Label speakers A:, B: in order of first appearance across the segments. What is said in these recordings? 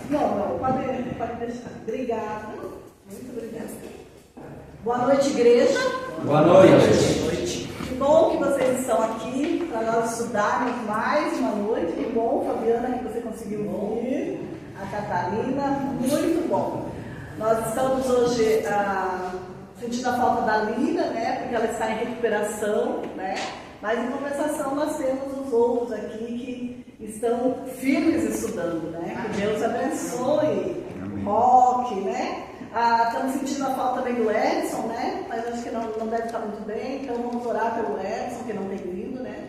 A: Não, pode deixar. Obrigada. Muito obrigada. Boa noite, igreja.
B: Boa noite.
A: Que bom que vocês estão aqui para nós estudarmos mais uma noite. Que bom, Fabiana, que você conseguiu vir. A Catarina, muito bom. Nós estamos hoje sentindo a falta da Lina, né? Porque ela está em recuperação, né? Mas em compensação nós temos os outros aqui que estão firmes estudando, né? Que Deus abençoe. Roque, né? Estamos sentindo a falta também do Edson, né? Mas acho que não deve estar muito bem, então vamos orar pelo Edson, que não tem vindo, né?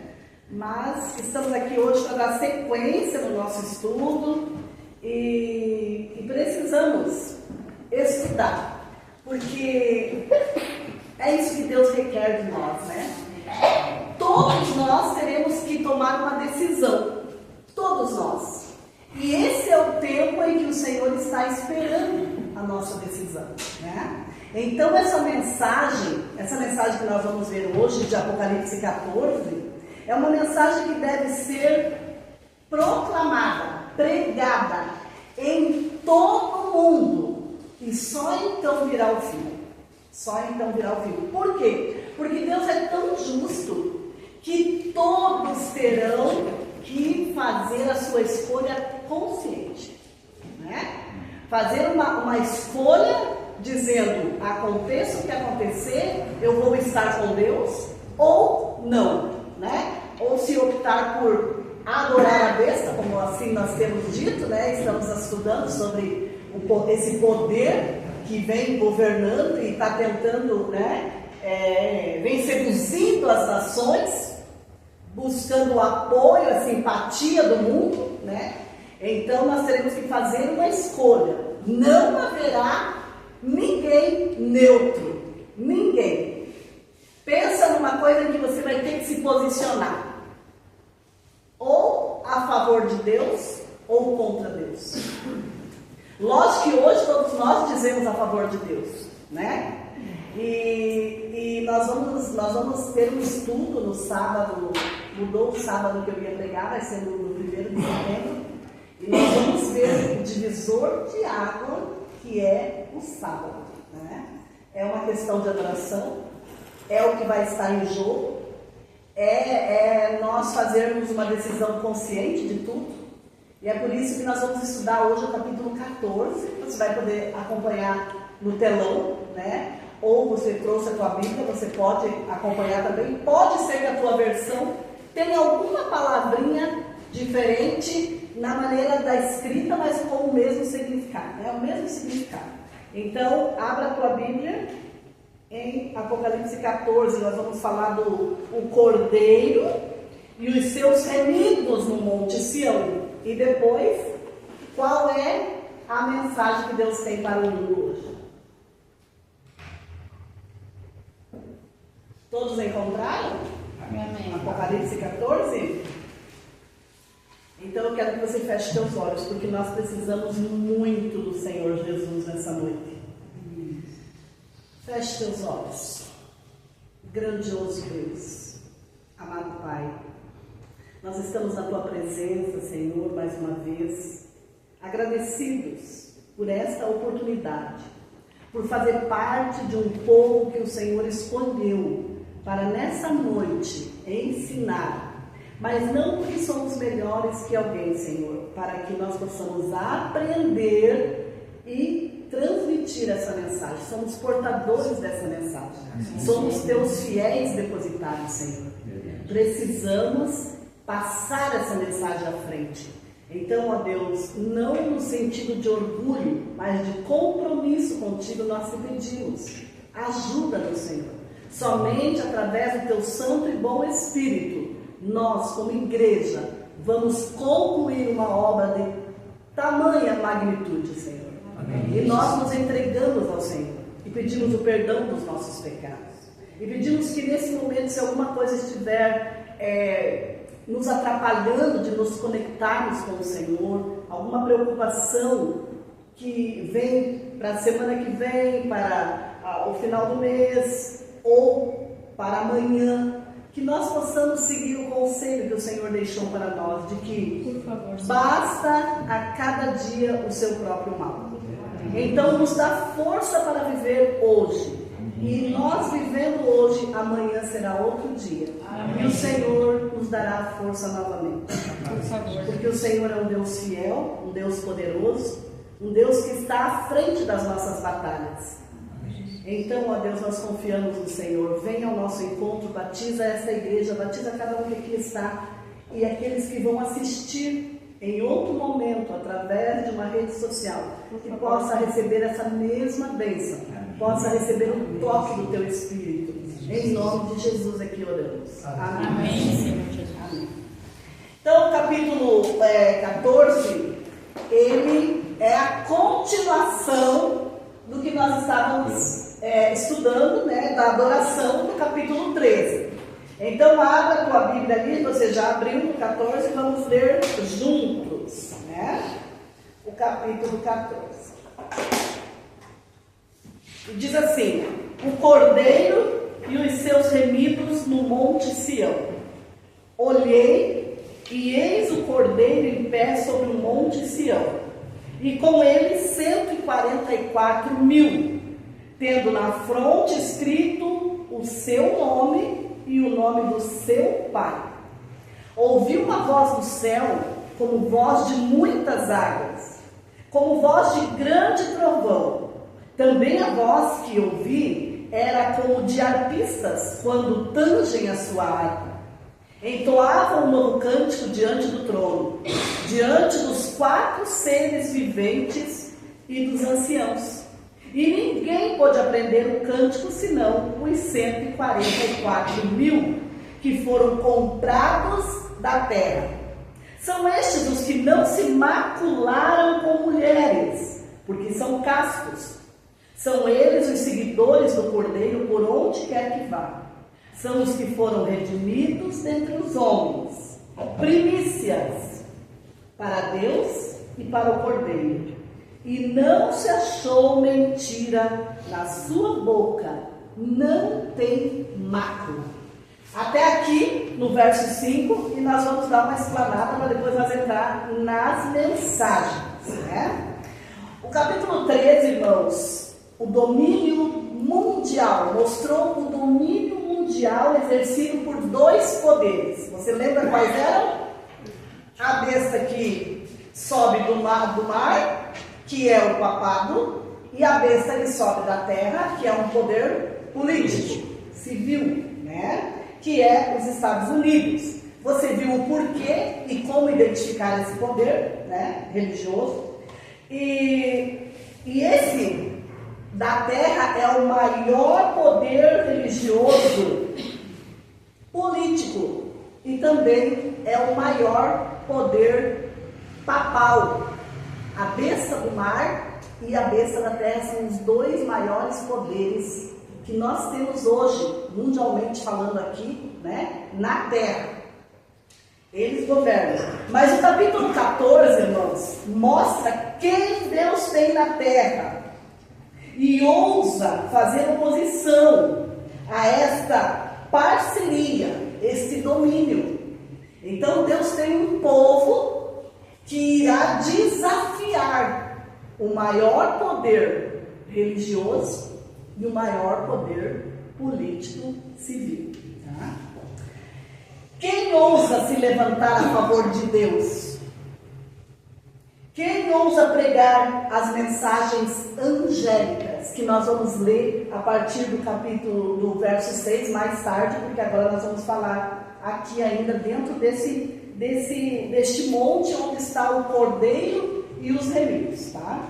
A: Mas estamos aqui hoje para dar sequência no nosso estudo e precisamos estudar, porque é isso que Deus requer de nós, né? Todos nós teremos que tomar uma decisão, todos nós. E esse é o tempo em que o Senhor está esperando a nossa decisão, né? Então essa mensagem que nós vamos ver hoje, de Apocalipse 14, é uma mensagem que deve ser proclamada, pregada em todo o mundo, e só então virá o fim. Só então virá o fim. Por quê? Porque Deus é tão justo que todos terão que fazer a sua escolha consciente, né? Fazer uma escolha dizendo: aconteça o que acontecer, eu vou estar com Deus ou não, né? Ou se optar por adorar a besta, como assim nós temos dito, né? Estamos estudando sobre esse poder que vem governando e está tentando, né? Vem seduzindo as nações, buscando o apoio, a simpatia do mundo, né? Então nós teremos que fazer uma escolha. Não haverá ninguém neutro. Ninguém. Pensa numa coisa que você vai ter que se posicionar. Ou a favor de Deus, ou contra Deus. Lógico que hoje todos nós dizemos a favor de Deus, né? E nós vamos ter um estudo no sábado. Mudou o sábado que eu ia pregar, vai ser no 1º de setembro. E nós vamos ver o divisor de água, que é o sábado, né? É uma questão de adoração, é o que vai estar em jogo, é nós fazermos uma decisão consciente de tudo. E é por isso que nós vamos estudar hoje o capítulo 14. Você vai poder acompanhar no telão, né? Ou você trouxe a tua Bíblia, você pode acompanhar também. Pode ser que a tua versão tenha alguma palavrinha diferente na maneira da escrita, mas com o mesmo significado, né? O mesmo significado. Então, abra a tua Bíblia em Apocalipse 14. Nós vamos falar do Cordeiro e os seus remidos no Monte Sião. E depois, qual é a mensagem que Deus tem para o mundo hoje? Todos encontraram?
C: Amém.
A: Apocalipse 14? Então eu quero que você feche seus olhos, porque nós precisamos muito do Senhor Jesus nessa noite. Feche seus olhos. Grandioso Deus, amado Pai, nós estamos na Tua presença, Senhor, mais uma vez, agradecidos por esta oportunidade, por fazer parte de um povo que o Senhor escolheu para nessa noite ensinar. Mas não porque somos melhores que alguém, Senhor, para que nós possamos aprender e transmitir essa mensagem. Somos portadores dessa mensagem. Somos teus fiéis depositários, Senhor. Precisamos passar essa mensagem à frente. Então, ó Deus, não no sentido de orgulho, mas de compromisso contigo, nós te pedimos. Ajuda-nos, Senhor. Somente através do teu santo e bom Espírito, nós, como igreja, vamos concluir uma obra de tamanha magnitude, Senhor. Amém. E nós nos entregamos ao Senhor e pedimos o perdão dos nossos pecados. E pedimos que nesse momento, se alguma coisa estiver nos atrapalhando de nos conectarmos com o Senhor, alguma preocupação que vem para a semana que vem, para o final do mês ou para amanhã, que nós possamos seguir o conselho que o Senhor deixou para nós, de que basta a cada dia o seu próprio mal. Então nos dá força para viver hoje. E nós vivendo hoje, amanhã será outro dia. E o Senhor nos dará força novamente. Porque o Senhor é um Deus fiel, um Deus poderoso, um Deus que está à frente das nossas batalhas. Então, ó Deus, nós confiamos no Senhor. Venha ao nosso encontro, batiza esta igreja, batiza cada um que aqui está. E aqueles que vão assistir em outro momento, através de uma rede social, que possa receber essa mesma bênção, possa receber o toque do Teu Espírito. Em nome de Jesus é que oramos. Amém.
C: Amém, Senhor Jesus.
A: Amém. Então, o capítulo 14, ele é a continuação do que nós estávamos estudando, né, da adoração do capítulo 13. Então, abra tua Bíblia ali, você já abriu no 14, vamos ler juntos, né? O capítulo 14. E diz assim: o cordeiro e os seus remidos no monte Sião. Olhei, e eis o cordeiro em pé sobre o monte Sião, e com ele 144.000, tendo na fronte escrito o seu nome e o nome do seu pai. Ouvi uma voz do céu, como voz de muitas águas, como voz de grande trovão. Também a voz que ouvi era como de arpistas quando tangem a sua harpa. Entoavam um novo cântico diante do trono, diante dos 4 seres viventes e dos anciãos. E ninguém pôde aprender o cântico senão os 144.000 que foram comprados da terra. São estes os que não se macularam com mulheres, porque são castos. São eles os seguidores do Cordeiro por onde quer que vá. São os que foram redimidos dentre os homens, primícias para Deus e para o Cordeiro. E não se achou mentira na sua boca, não tem mácula. Até aqui, no verso 5, e nós vamos dar uma explanada para depois nós entrar nas mensagens, né? O capítulo 13, irmãos, o domínio mundial, mostrou o domínio mundial exercido por 2 poderes. Você lembra quais eram? A besta que sobe do mar, que é o papado, e a besta que sobe da terra, que é um poder político, civil, né? Que é os Estados Unidos. Você viu o porquê e como identificar esse poder, né, religioso. E esse da terra é o maior poder religioso, político, e também é o maior poder papal. A besta do mar e a besta da terra são os 2 maiores poderes que nós temos hoje, mundialmente falando aqui, né, na terra. Eles governam. Mas o capítulo 14, irmãos, mostra quem Deus tem na terra e ousa fazer oposição a esta parceria, este domínio. Então Deus tem um povo que irá desafiar o maior poder religioso e o maior poder político civil. Tá? Quem ousa se levantar a favor de Deus? Quem ousa pregar as mensagens angélicas, que nós vamos ler a partir do capítulo, do verso 6 mais tarde, porque agora nós vamos falar aqui ainda dentro deste monte onde está o cordeiro e os remidos, tá?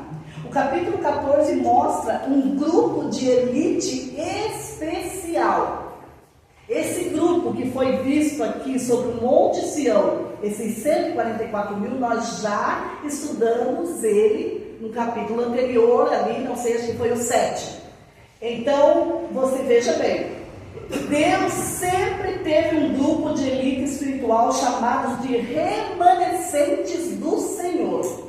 A: O capítulo 14 mostra um grupo de elite especial. Esse grupo que foi visto aqui sobre o Monte Sião, esses 144.000, nós já estudamos ele no capítulo anterior, ali, não sei, acho que foi o 7. Então, você veja bem, Deus sempre teve um grupo de elite espiritual chamados de remanescentes do Senhor.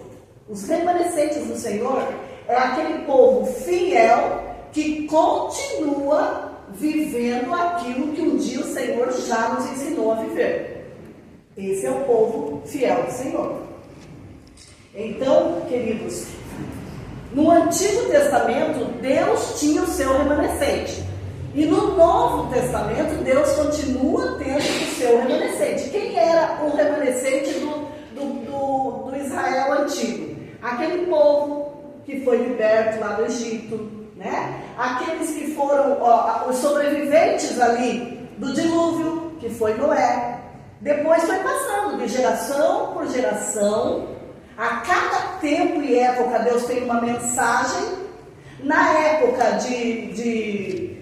A: Os remanescentes do Senhor é aquele povo fiel que continua vivendo aquilo que um dia o Senhor já nos ensinou a viver. Esse é o povo fiel do Senhor. Então, queridos, no Antigo Testamento, Deus tinha o seu remanescente. E no Novo Testamento, Deus continua tendo o seu remanescente. Quem era o remanescente do Israel antigo? Aquele povo que foi liberto lá do Egito, né? Aqueles que foram os sobreviventes ali do dilúvio, que foi Noé. Depois foi passando de geração por geração. A cada tempo e época Deus tem uma mensagem. Na época de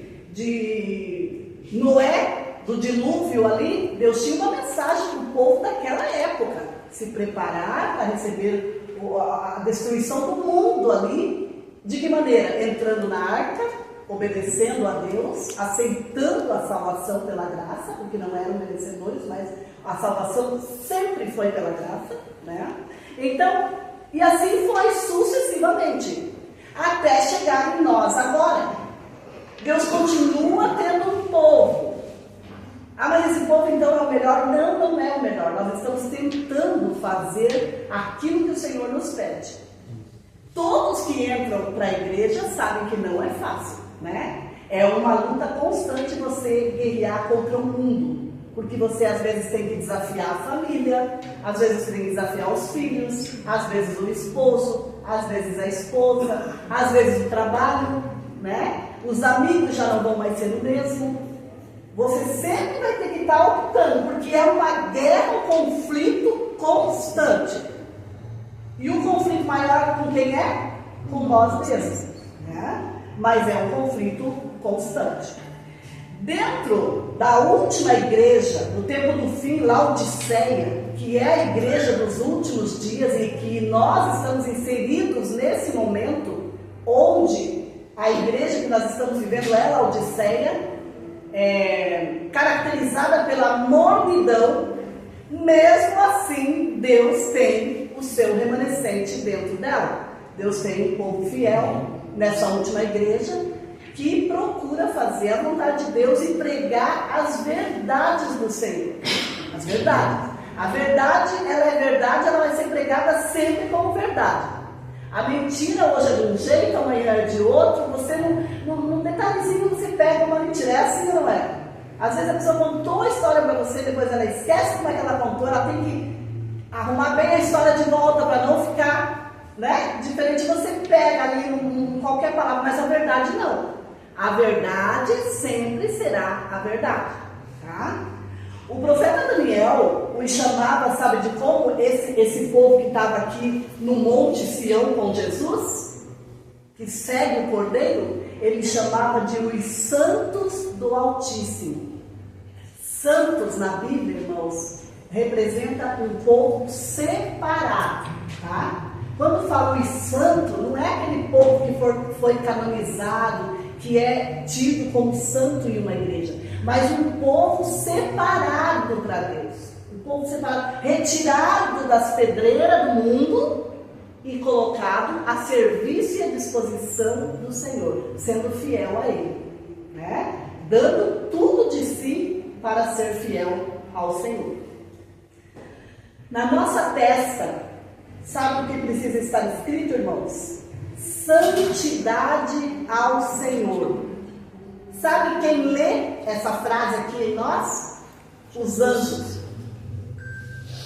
A: Noé, do dilúvio ali, Deus tinha uma mensagem para o povo daquela época: se preparar para receber a destruição do mundo ali. De que maneira? Entrando na arca, obedecendo a Deus, aceitando a salvação pela graça, porque não eram merecedores, mas a salvação sempre foi pela graça, né? Então, e assim foi sucessivamente, até chegar em nós agora. Deus continua tendo um povo. Ah, mas esse povo então é o melhor? Não, não é o melhor. Nós estamos tentando fazer aquilo que o Senhor nos pede. Todos que entram para a igreja sabem que não é fácil, né? É uma luta constante você guerrear contra o mundo. Porque você às vezes tem que desafiar a família, às vezes tem que desafiar os filhos, às vezes o esposo, às vezes a esposa, às vezes o trabalho, né? Os amigos já não vão mais ser o mesmo. Você sempre vai ter que estar optando, porque é uma guerra, um conflito constante. E o conflito maior com quem é? Com nós mesmos, né? Mas é um conflito constante. Dentro da última igreja, no tempo do fim, Laodiceia, que é a igreja dos últimos dias e que nós estamos inseridos nesse momento, onde a igreja que nós estamos vivendo é Laodiceia, caracterizada pela mornidão. Mesmo assim, Deus tem o seu remanescente dentro dela. Deus tem um povo fiel nessa última igreja que procura fazer a vontade de Deus e pregar as verdades do Senhor. As verdades. A verdade, ela é verdade, ela vai ser pregada sempre como verdade. A mentira hoje é de um jeito, amanhã é de outro. Você num detalhezinho você pega uma mentira. É assim ou não é? Às vezes a pessoa contou a história para você, depois ela esquece como é que ela contou, ela tem que arrumar bem a história de volta para não ficar, né? Diferente, você pega ali qualquer palavra, mas a verdade não. A verdade sempre será a verdade, tá? O profeta Daniel os chamava, sabe de como? Esse povo que estava aqui no Monte Sião com Jesus, que segue o Cordeiro, ele chamava de os santos do Altíssimo. Santos na Bíblia, irmãos, representa um povo separado, tá? Quando falo os santos, não é aquele povo que foi canonizado, que é tido como santo em uma igreja, mas um povo separado para Deus, um povo separado, retirado das pedreiras do mundo e colocado a serviço e à disposição do Senhor, sendo fiel a Ele, né? Dando tudo de si para ser fiel ao Senhor. Na nossa testa, sabe o que precisa estar escrito, irmãos? Santidade ao Senhor. Sabe quem lê essa frase aqui em nós? Os anjos.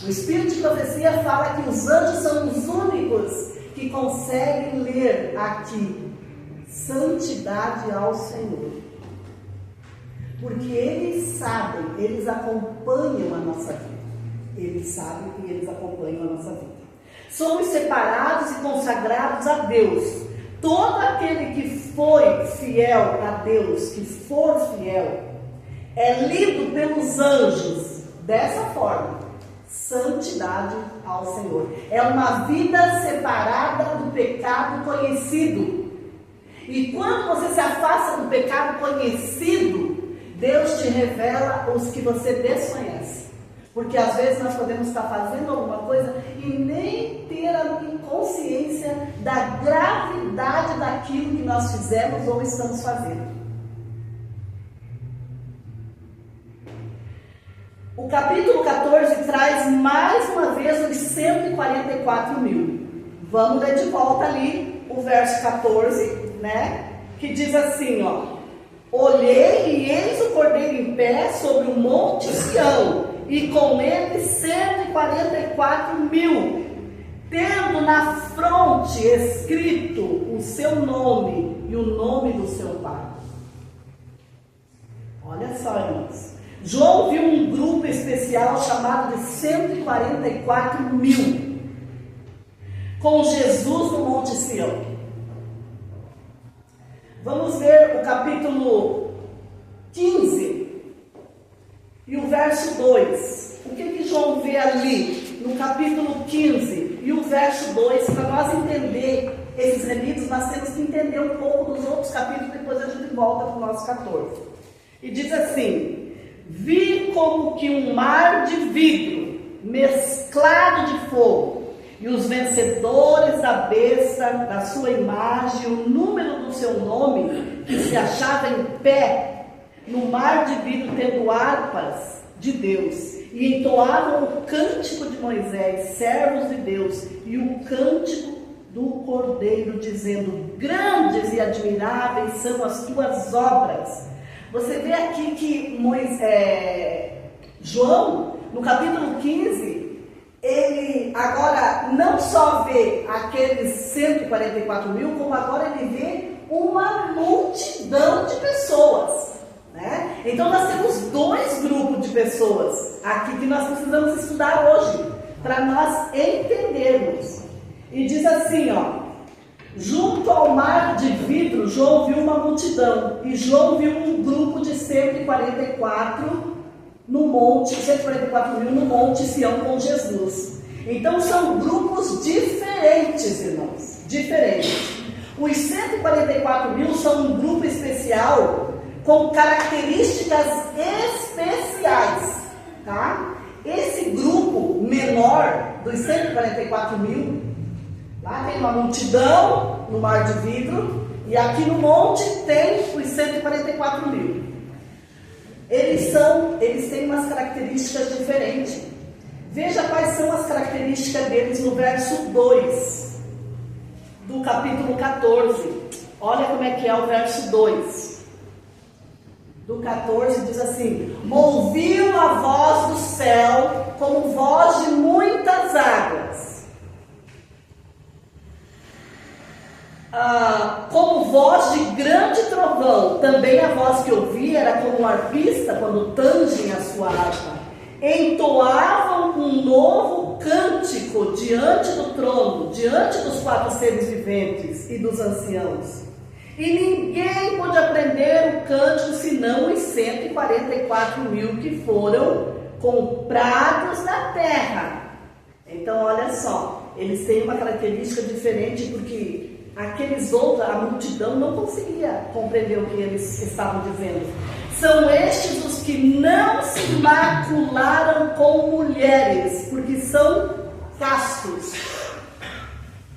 A: O Espírito de Profecia fala que os anjos são os únicos que conseguem ler aqui: santidade ao Senhor. Porque eles sabem, eles acompanham a nossa vida. Eles sabem e eles acompanham a nossa vida. Somos separados e consagrados a Deus. Todo aquele que foi fiel a Deus, que for fiel, é lido pelos anjos dessa forma: santidade ao Senhor. É uma vida separada do pecado conhecido. E quando você se afasta do pecado conhecido, Deus te revela os que você desconhece. Porque às vezes nós podemos estar fazendo alguma coisa e nem ter a consciência da gravidade daquilo que nós fizemos ou estamos fazendo. O capítulo 14 traz mais uma vez os 144 mil. Vamos ler de volta ali o verso 14, né? Que diz assim, ó. Olhei e eis o cordeiro em pé sobre o monte Sião, e com ele 144 mil, tendo na fronte escrito o seu nome e o nome do seu pai. Olha só, irmãos. João viu um grupo especial chamado de 144 mil, com Jesus no monte Sião. Vamos ver o capítulo 15 e o verso 2. O que João vê ali no capítulo 15 e o verso 2? Para nós entender esses remidos, nós temos que entender um pouco dos outros capítulos, depois a gente volta para o nosso 14. E diz assim: vi como que um mar de vidro mesclado de fogo, e os vencedores da besta, da sua imagem, o número do seu nome, que se achava em pé no mar de vidro, tendo harpas de Deus, e entoavam o cântico de Moisés, servos de Deus, e o cântico do Cordeiro, dizendo: grandes e admiráveis são as tuas obras. Você vê aqui que João, no capítulo 15, ele agora não só vê aqueles 144 mil, como agora ele vê uma multidão de pessoas, né? Então nós temos dois grupos de pessoas aqui que nós precisamos estudar hoje, para nós entendermos. E diz assim, ó: junto ao mar de vidro, João viu uma multidão, e João viu um grupo de 144 no monte, 144 mil no monte Sião com Jesus. Então são grupos diferentes, irmãos, diferentes. Os 144 mil são um grupo especial com características especiais, tá? Esse grupo menor dos 144 mil, lá tem uma multidão no mar de vidro, e aqui no monte tem os 144 mil. Eles têm umas características diferentes. Veja quais são as características deles no verso 2 do capítulo 14. Olha como é que é o verso 2 do 14, diz assim: ouviu a voz do céu como voz de muitas águas, como voz de grande trovão. Também a voz que ouvi era como um arpista quando tangem a sua harpa. Entoavam um novo cântico diante do trono, diante dos 4 seres viventes e dos anciãos. E ninguém pôde aprender o cântico senão os 144 mil que foram comprados na terra. Então olha só, eles têm uma característica diferente, porque aqueles outros, a multidão não conseguia compreender o que eles estavam dizendo. São estes os que não se macularam com mulheres, porque são castos.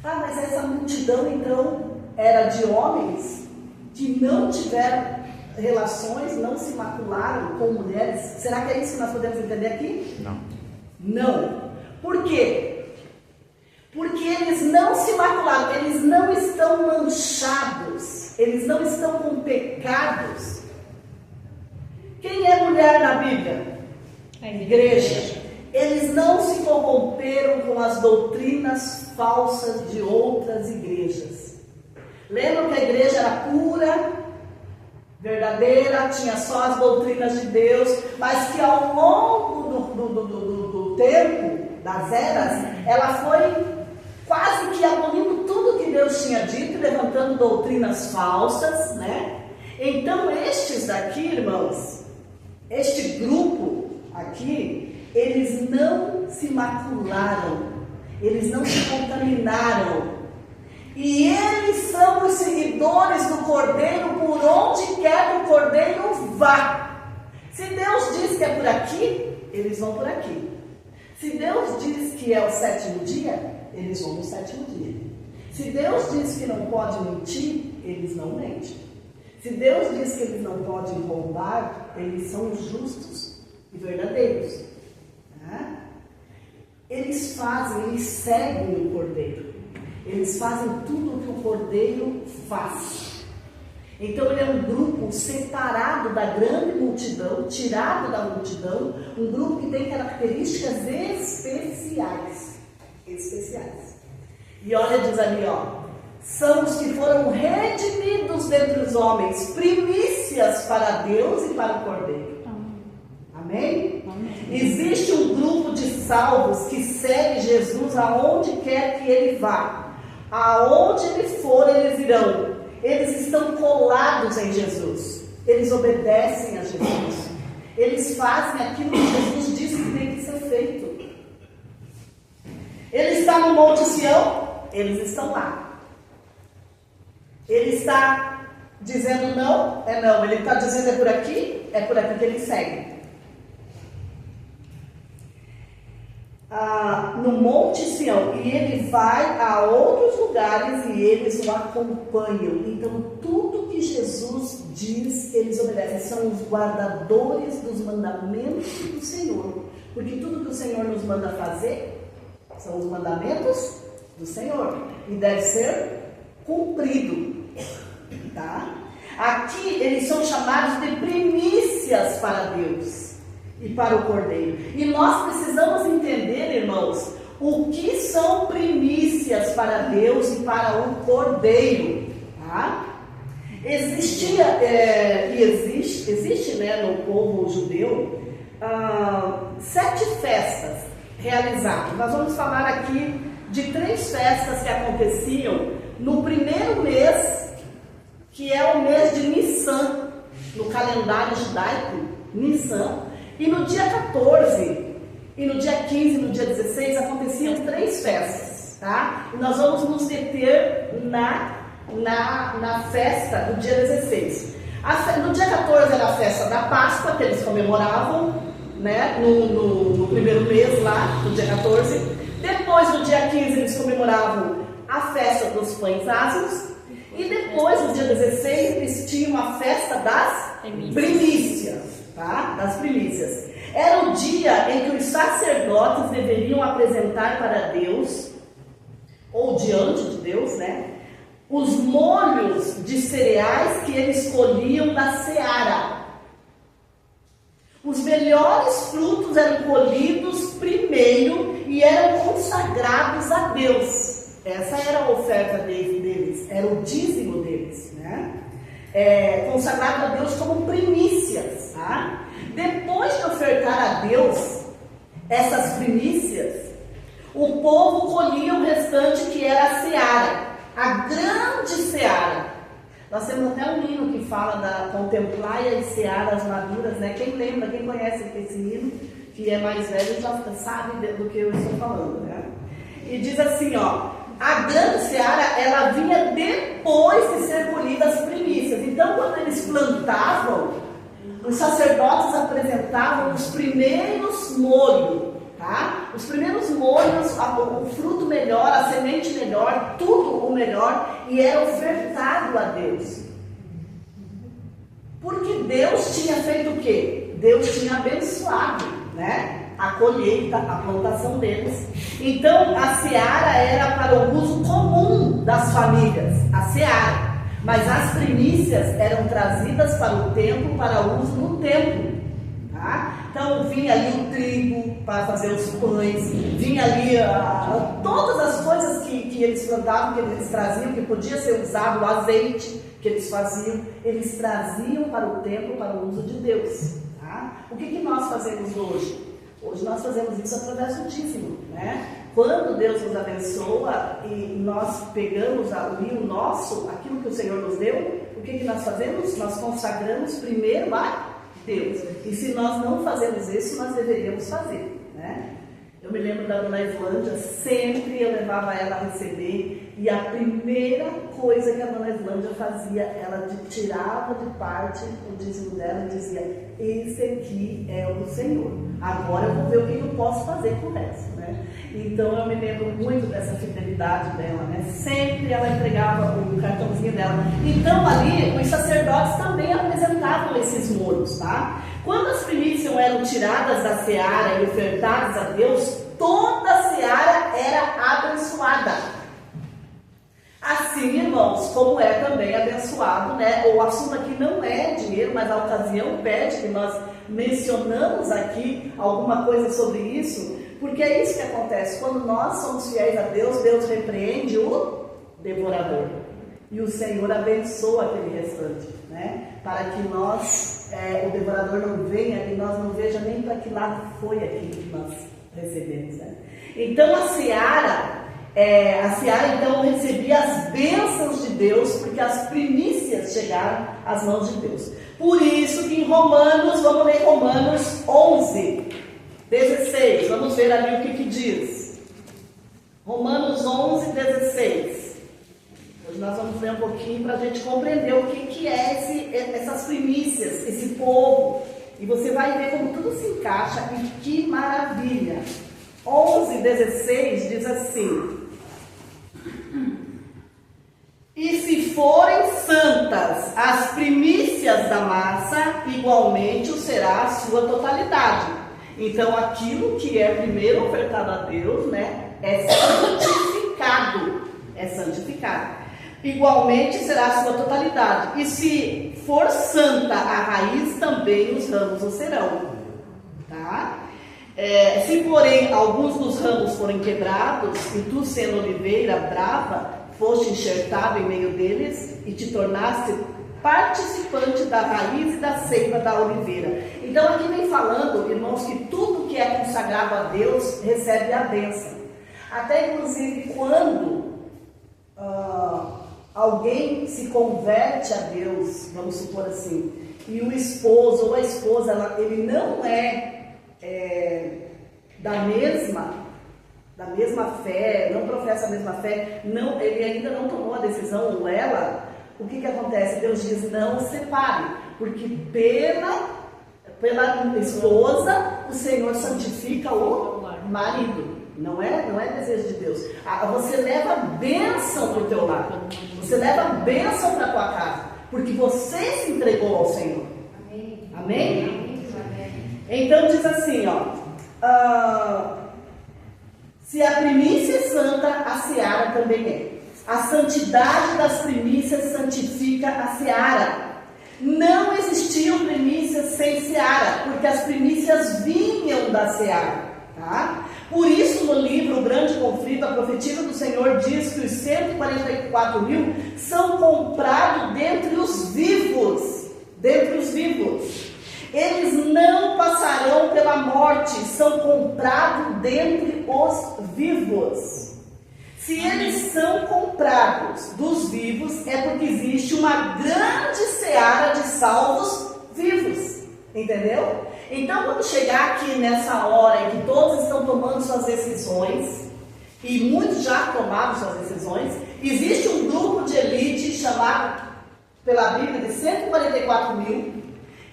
A: Ah, mas essa multidão então era de homens que não tiveram relações, não se macularam com mulheres? Será que é isso que nós podemos entender aqui?
B: Não.
A: Não. Por quê? Porque eles não se macularam, eles não estão manchados, eles não estão com pecados. Quem é mulher na Bíblia?
C: A igreja.
A: Eles não se corromperam com as doutrinas falsas de outras igrejas. Lembram que a igreja era pura, verdadeira, tinha só as doutrinas de Deus, mas que ao longo do tempo, das eras, ela foi quase que abolindo tudo que Deus tinha dito, levantando doutrinas falsas, né? Então estes daqui, irmãos, este grupo aqui, eles não se macularam, eles não se contaminaram, e eles são os seguidores do Cordeiro por onde quer que o Cordeiro vá. Se Deus diz que é por aqui, eles vão por aqui. Se Deus diz que é o 7º dia, eles vão no 7º dia. Se Deus diz que não pode mentir, eles não mentem. Se Deus diz que eles não podem roubar, eles são justos e verdadeiros. eles seguem o Cordeiro. Eles fazem tudo o que o Cordeiro faz. Então ele é um grupo separado da grande multidão, tirado da multidão, um grupo que tem características especiais. E olha, diz ali, ó, são os que foram redimidos dentre os homens, primícias para Deus e para o Cordeiro. Amém? Amém? Existe um grupo de salvos que segue Jesus aonde quer que ele vá. Aonde ele for, eles irão. Eles estão colados em Jesus. Eles obedecem a Jesus. Eles fazem aquilo que Jesus disse que tem que ser feito. Ele está no Monte Sião, eles estão lá. Ele está dizendo não, é não. Ele está dizendo é por aqui que ele segue. No Monte Sião, e ele vai a outros lugares e eles o acompanham. Então tudo que Jesus diz, eles obedecem. São os guardadores dos mandamentos do Senhor, porque tudo que o Senhor nos manda fazer são os mandamentos do Senhor e deve ser cumprido, tá? Aqui eles são chamados de primícias para Deus e para o Cordeiro. E nós precisamos entender, irmãos, o que são primícias para Deus e para o Cordeiro, tá? Existe, né, no povo judeu 7 festas realizadas. Nós vamos falar aqui de 3 festas que aconteciam no primeiro mês, que é o mês de Nissan, no calendário judaico, Nissan. E no dia 14, e no dia 15, e no dia 16, aconteciam 3 festas, tá? E nós vamos nos deter na festa do dia 16. No dia 14 era a festa da Páscoa, que eles comemoravam, né? No primeiro mês lá, no dia 14. Depois, no dia 15, eles comemoravam a festa dos pães ázimos. E depois, no dia 16, eles tinham a festa das primícias, tá? Das primícias. Era o dia em que os sacerdotes deveriam apresentar para Deus, ou diante de Deus, né? Os molhos de cereais que eles colhiam da seara. Os melhores frutos eram colhidos primeiro e eram consagrados a Deus. Essa era a oferta deles, era o dízimo deles, né? Consagrado a Deus como primícias, tá? Depois de ofertar a Deus essas primícias, o povo colhia o restante, que era a seara, a grande seara. Nós temos até um hino que fala da contemplai as searas maduras, né? Quem lembra, quem conhece esse hino, que é mais velho, já sabe do que eu estou falando, né? E diz assim, ó: a grande seara, ela vinha depois de ser colhidas as primícias. Então, quando eles plantavam, os sacerdotes apresentavam os primeiros molhos, tá? Os primeiros molhos, o fruto melhor, a semente melhor, tudo o melhor, e era ofertado a Deus. Porque Deus tinha feito o quê? Deus tinha abençoado, né? A colheita, a plantação deles. Então, a seara era para o uso comum das famílias, a seara. Mas as primícias eram trazidas para o templo, para uso no templo, tá? Então vinha ali o trigo para fazer os pães, vinha ali todas as coisas que eles plantavam, que eles traziam, que podia ser usado, o azeite que eles faziam, eles traziam para o templo, para o uso de Deus, tá? O que nós fazemos hoje? Hoje nós fazemos isso através do dízimo, né? Quando Deus nos abençoa e nós pegamos o nosso, aquilo que o Senhor nos deu, o que nós fazemos? Nós consagramos primeiro a Deus. E se nós não fazemos isso, nós deveríamos fazer, né? Eu me lembro da dona Islândia, sempre eu levava ela a receber, e a primeira coisa que a dona Islândia fazia, ela tirava de parte o dízimo dela e dizia: esse aqui é o do Senhor, agora eu vou ver o que eu posso fazer com o resto, né? Então eu me lembro muito dessa fidelidade dela, né? Sempre ela entregava o cartãozinho dela. Então ali os sacerdotes também apresentavam esses molhos, tá? Quando as primícias eram tiradas da seara e ofertadas a Deus, toda a seara era abençoada. Assim, irmãos, como é também abençoado, né? O assunto aqui não é dinheiro, mas a ocasião pede que nós mencionamos aqui alguma coisa sobre isso, porque é isso que acontece. Quando nós somos fiéis a Deus, Deus repreende o devorador. E o Senhor abençoa aquele restante, né? Para que nós, o devorador não venha e nós não veja nem para que lado foi aquilo que nós recebemos, né? Então a seara então recebia as bênçãos de Deus, porque as primícias chegaram às mãos de Deus. Por isso que em Romanos, vamos ler Romanos 11, 16, vamos ver ali o que diz. Romanos 11, 16. Hoje nós vamos ler um pouquinho para a gente compreender o que é essas primícias, esse povo. E você vai ver como tudo se encaixa e que maravilha. 11, 16 diz assim: e se forem santas as primícias da massa, igualmente o será a sua totalidade. Então aquilo que é primeiro ofertado a Deus, né, é santificado. É santificado. Igualmente será a sua totalidade. E se for santa a raiz, também os ramos o serão. Tá? Se porém alguns dos ramos forem quebrados, e tu sendo oliveira brava, foste enxertado em meio deles, e te tornaste participante da raiz e da seiva da oliveira. Então aqui vem falando, irmãos, que tudo que é consagrado a Deus recebe a bênção. Até inclusive quando alguém se converte a Deus, vamos supor assim, e o esposo ou a esposa, ele não da mesma fé, não professa a mesma fé, ele ainda não tomou a decisão, ou ela, o que acontece? Deus diz: não separe, porque pela esposa o Senhor santifica o marido. Não é desejo de Deus. Você leva bênção para o teu lar. Você leva bênção para a tua casa. Porque você se entregou ao Senhor. Amém? Amém? Então diz assim, se a primícia é santa, a seara também é. A santidade das primícias santifica a seara. Não existiam primícias sem seara, porque as primícias vinham da seara. Tá? Por isso, no livro O Grande Conflito, a profecia do Senhor diz que os 144 mil são comprados dentre os vivos. Dentre os vivos. Eles não passarão pela morte, são comprados dentre os vivos. Se eles são comprados dos vivos, é porque existe uma grande seara de salvos vivos. Entendeu? Então, quando chegar aqui nessa hora em que todos estão tomando suas decisões, e muitos já tomaram suas decisões, existe um grupo de elite chamado pela Bíblia de 144 mil,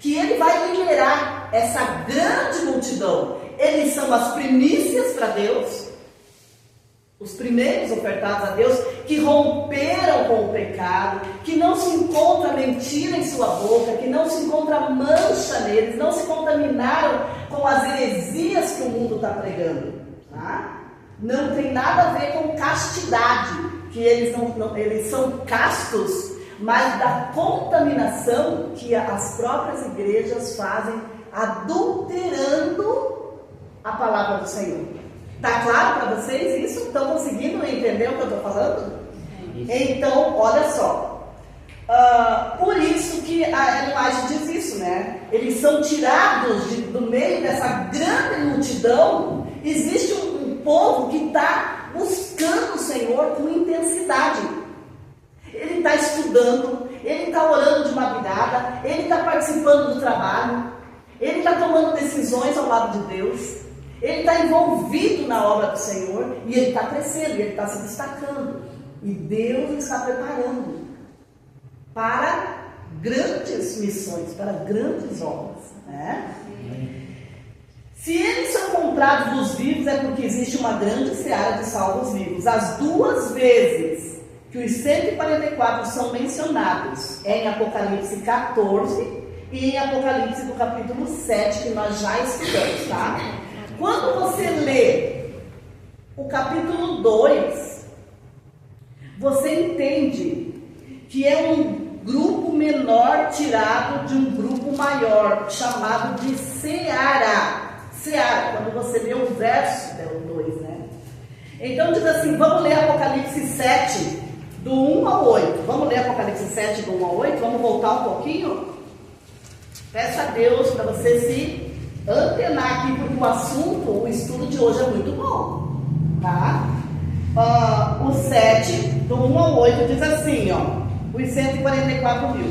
A: que ele vai liderar essa grande multidão. Eles são as primícias para Deus, os primeiros ofertados a Deus, que romperam com o pecado, que não se encontra mentira em sua boca, que não se encontra mancha neles, não se contaminaram com as heresias que o mundo está pregando. Tá? Não tem nada a ver com castidade, que eles são castos, mas da contaminação que as próprias igrejas fazem, adulterando a palavra do Senhor. Tá claro para vocês isso? Estão conseguindo entender o que eu estou falando? Então, olha só. Por isso que a Ellen White diz isso, né? Eles são tirados do meio dessa grande multidão. Existe um povo que está buscando o Senhor com intensidade. Ele está estudando, ele está orando de madrugada, ele está participando do trabalho, ele está tomando decisões ao lado de Deus. Ele está envolvido na obra do Senhor e ele está crescendo, ele está se destacando. E Deus o está preparando para grandes missões, para grandes obras. Né? Se eles são comprados dos vivos, é porque existe uma grande seara de salvos vivos. As duas vezes que os 144 são mencionados é em Apocalipse 14 e em Apocalipse do capítulo 7, que nós já estudamos, tá? Quando você lê o capítulo 2, você entende que é um grupo menor tirado de um grupo maior, chamado de Seara. Seara, quando você lê o verso 2, né? Então diz assim, vamos ler Apocalipse 7, do 1 ao 8. Vamos ler Apocalipse 7, do 1 ao 8? Vamos voltar um pouquinho? Peço a Deus para você se antenar aqui, porque o assunto, o estudo de hoje é muito bom, tá? O 7, do 1 ao 8, diz assim, ó, os 144 mil.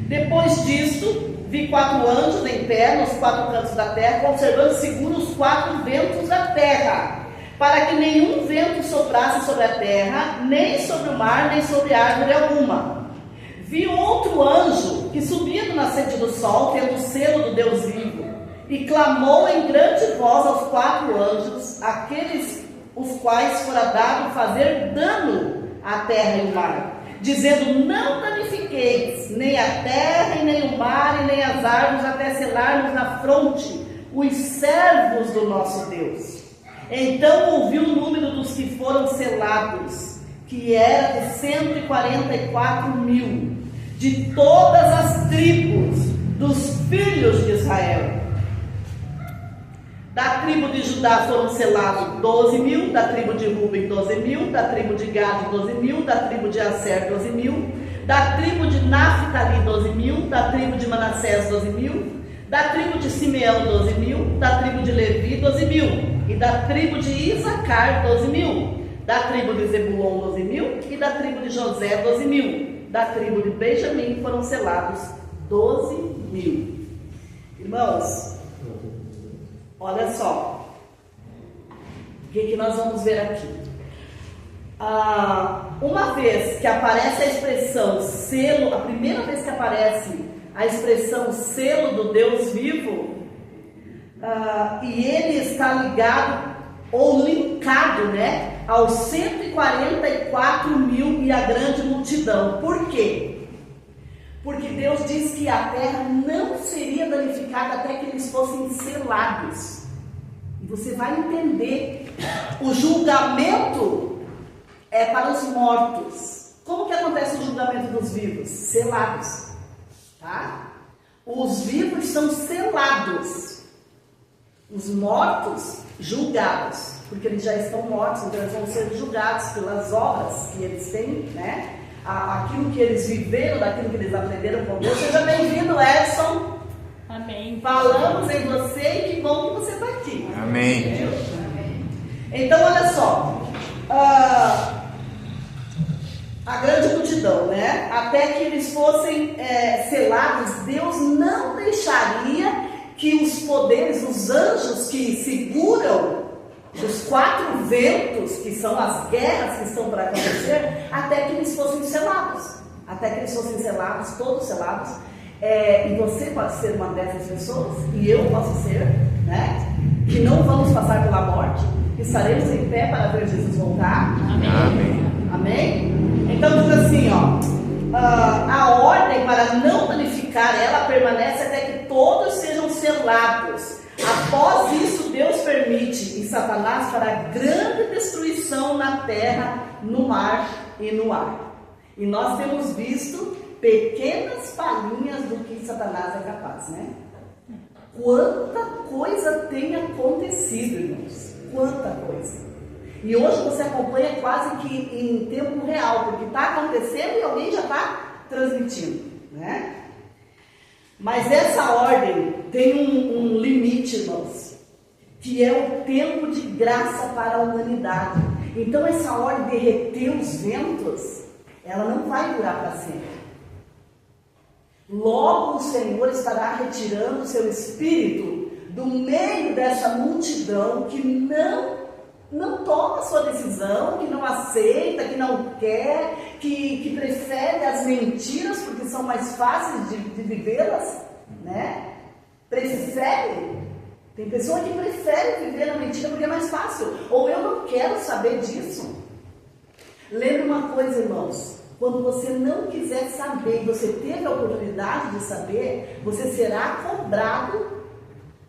A: Depois disto, vi 4 anjos em pé nos 4 cantos da terra, conservando seguros os 4 ventos da terra, para que nenhum vento soprasse sobre a terra, nem sobre o mar, nem sobre árvore alguma. Vi outro anjo que subia do nascente do sol, tendo o selo do Deus vivo, e clamou em grande voz aos 4 anjos, aqueles os quais fora dado fazer dano à terra e ao mar, dizendo, não danifiqueis nem a terra, e nem o mar, e nem as árvores, até selarmos na fronte os servos do nosso Deus. Então ouvi o número dos que foram selados, que era de 144 mil, de todas as tribos dos filhos de Israel. Da tribo de Judá foram selados 12 mil, da tribo de Ruben 12 mil, da tribo de Gad 12 mil, da tribo de Aser 12 mil, da tribo de Naphtali 12 mil, da tribo de Manassés 12 mil, da tribo de Simeão 12 mil, da tribo de Levi 12 mil, e da tribo de Isacar 12 mil, da tribo de Zebulon 12 mil, e da tribo de José 12 mil, da tribo de Benjamim foram selados 12 mil. Irmãos, olha só, o que nós vamos ver aqui? Uma vez que aparece a expressão selo, a primeira vez que aparece a expressão selo do Deus vivo, e ele está ligado ou linkado, né, aos 144 mil e a grande multidão. Por quê? Porque Deus diz que a terra não seria danificada até que eles fossem selados. E você vai entender, o julgamento é para os mortos. Como que acontece o julgamento dos vivos? Selados, tá? Os vivos são selados, os mortos julgados, porque eles já estão mortos, então eles vão ser julgados pelas obras que eles têm, né? Aquilo que eles viveram, daquilo que eles aprenderam com Deus. Seja bem-vindo, Edson.
C: Amém.
A: Falamos em você e que bom que você está aqui.
B: Amém.
A: Então, olha só. A grande multidão, né? Até que eles fossem selados, Deus não deixaria que os poderes, os anjos que seguram os 4 ventos, que são as guerras que estão para acontecer, até que eles fossem selados. Até que eles fossem selados, todos selados. E você pode ser uma dessas pessoas, e eu posso ser, né? Que não vamos passar pela morte, que estaremos em pé para ver Jesus voltar.
C: Amém.
A: Amém? Então diz assim, ó, a ordem para não danificar ela permanece até que todos sejam selados. Após isso, Deus permite em Satanás para grande destruição na terra, no mar e no ar. E nós temos visto pequenas palhinhas do que Satanás é capaz, né? Quanta coisa tem acontecido, irmãos. Quanta coisa. E hoje você acompanha quase que em tempo real, porque está acontecendo e alguém já está transmitindo, né? Mas essa ordem tem um limite, irmãos, que é o tempo de graça para a humanidade. Então essa ordem de reter os ventos, ela não vai durar para sempre. Logo o Senhor estará retirando o seu espírito do meio dessa multidão que não toma a sua decisão, que não aceita, que não quer, que prefere as mentiras porque são mais fáceis de vivê-las, né? Prefere. Tem pessoa que prefere viver na mentira porque é mais fácil. Ou eu não quero saber disso. Lembre uma coisa, irmãos. Quando você não quiser saber, você teve a oportunidade de saber, você será cobrado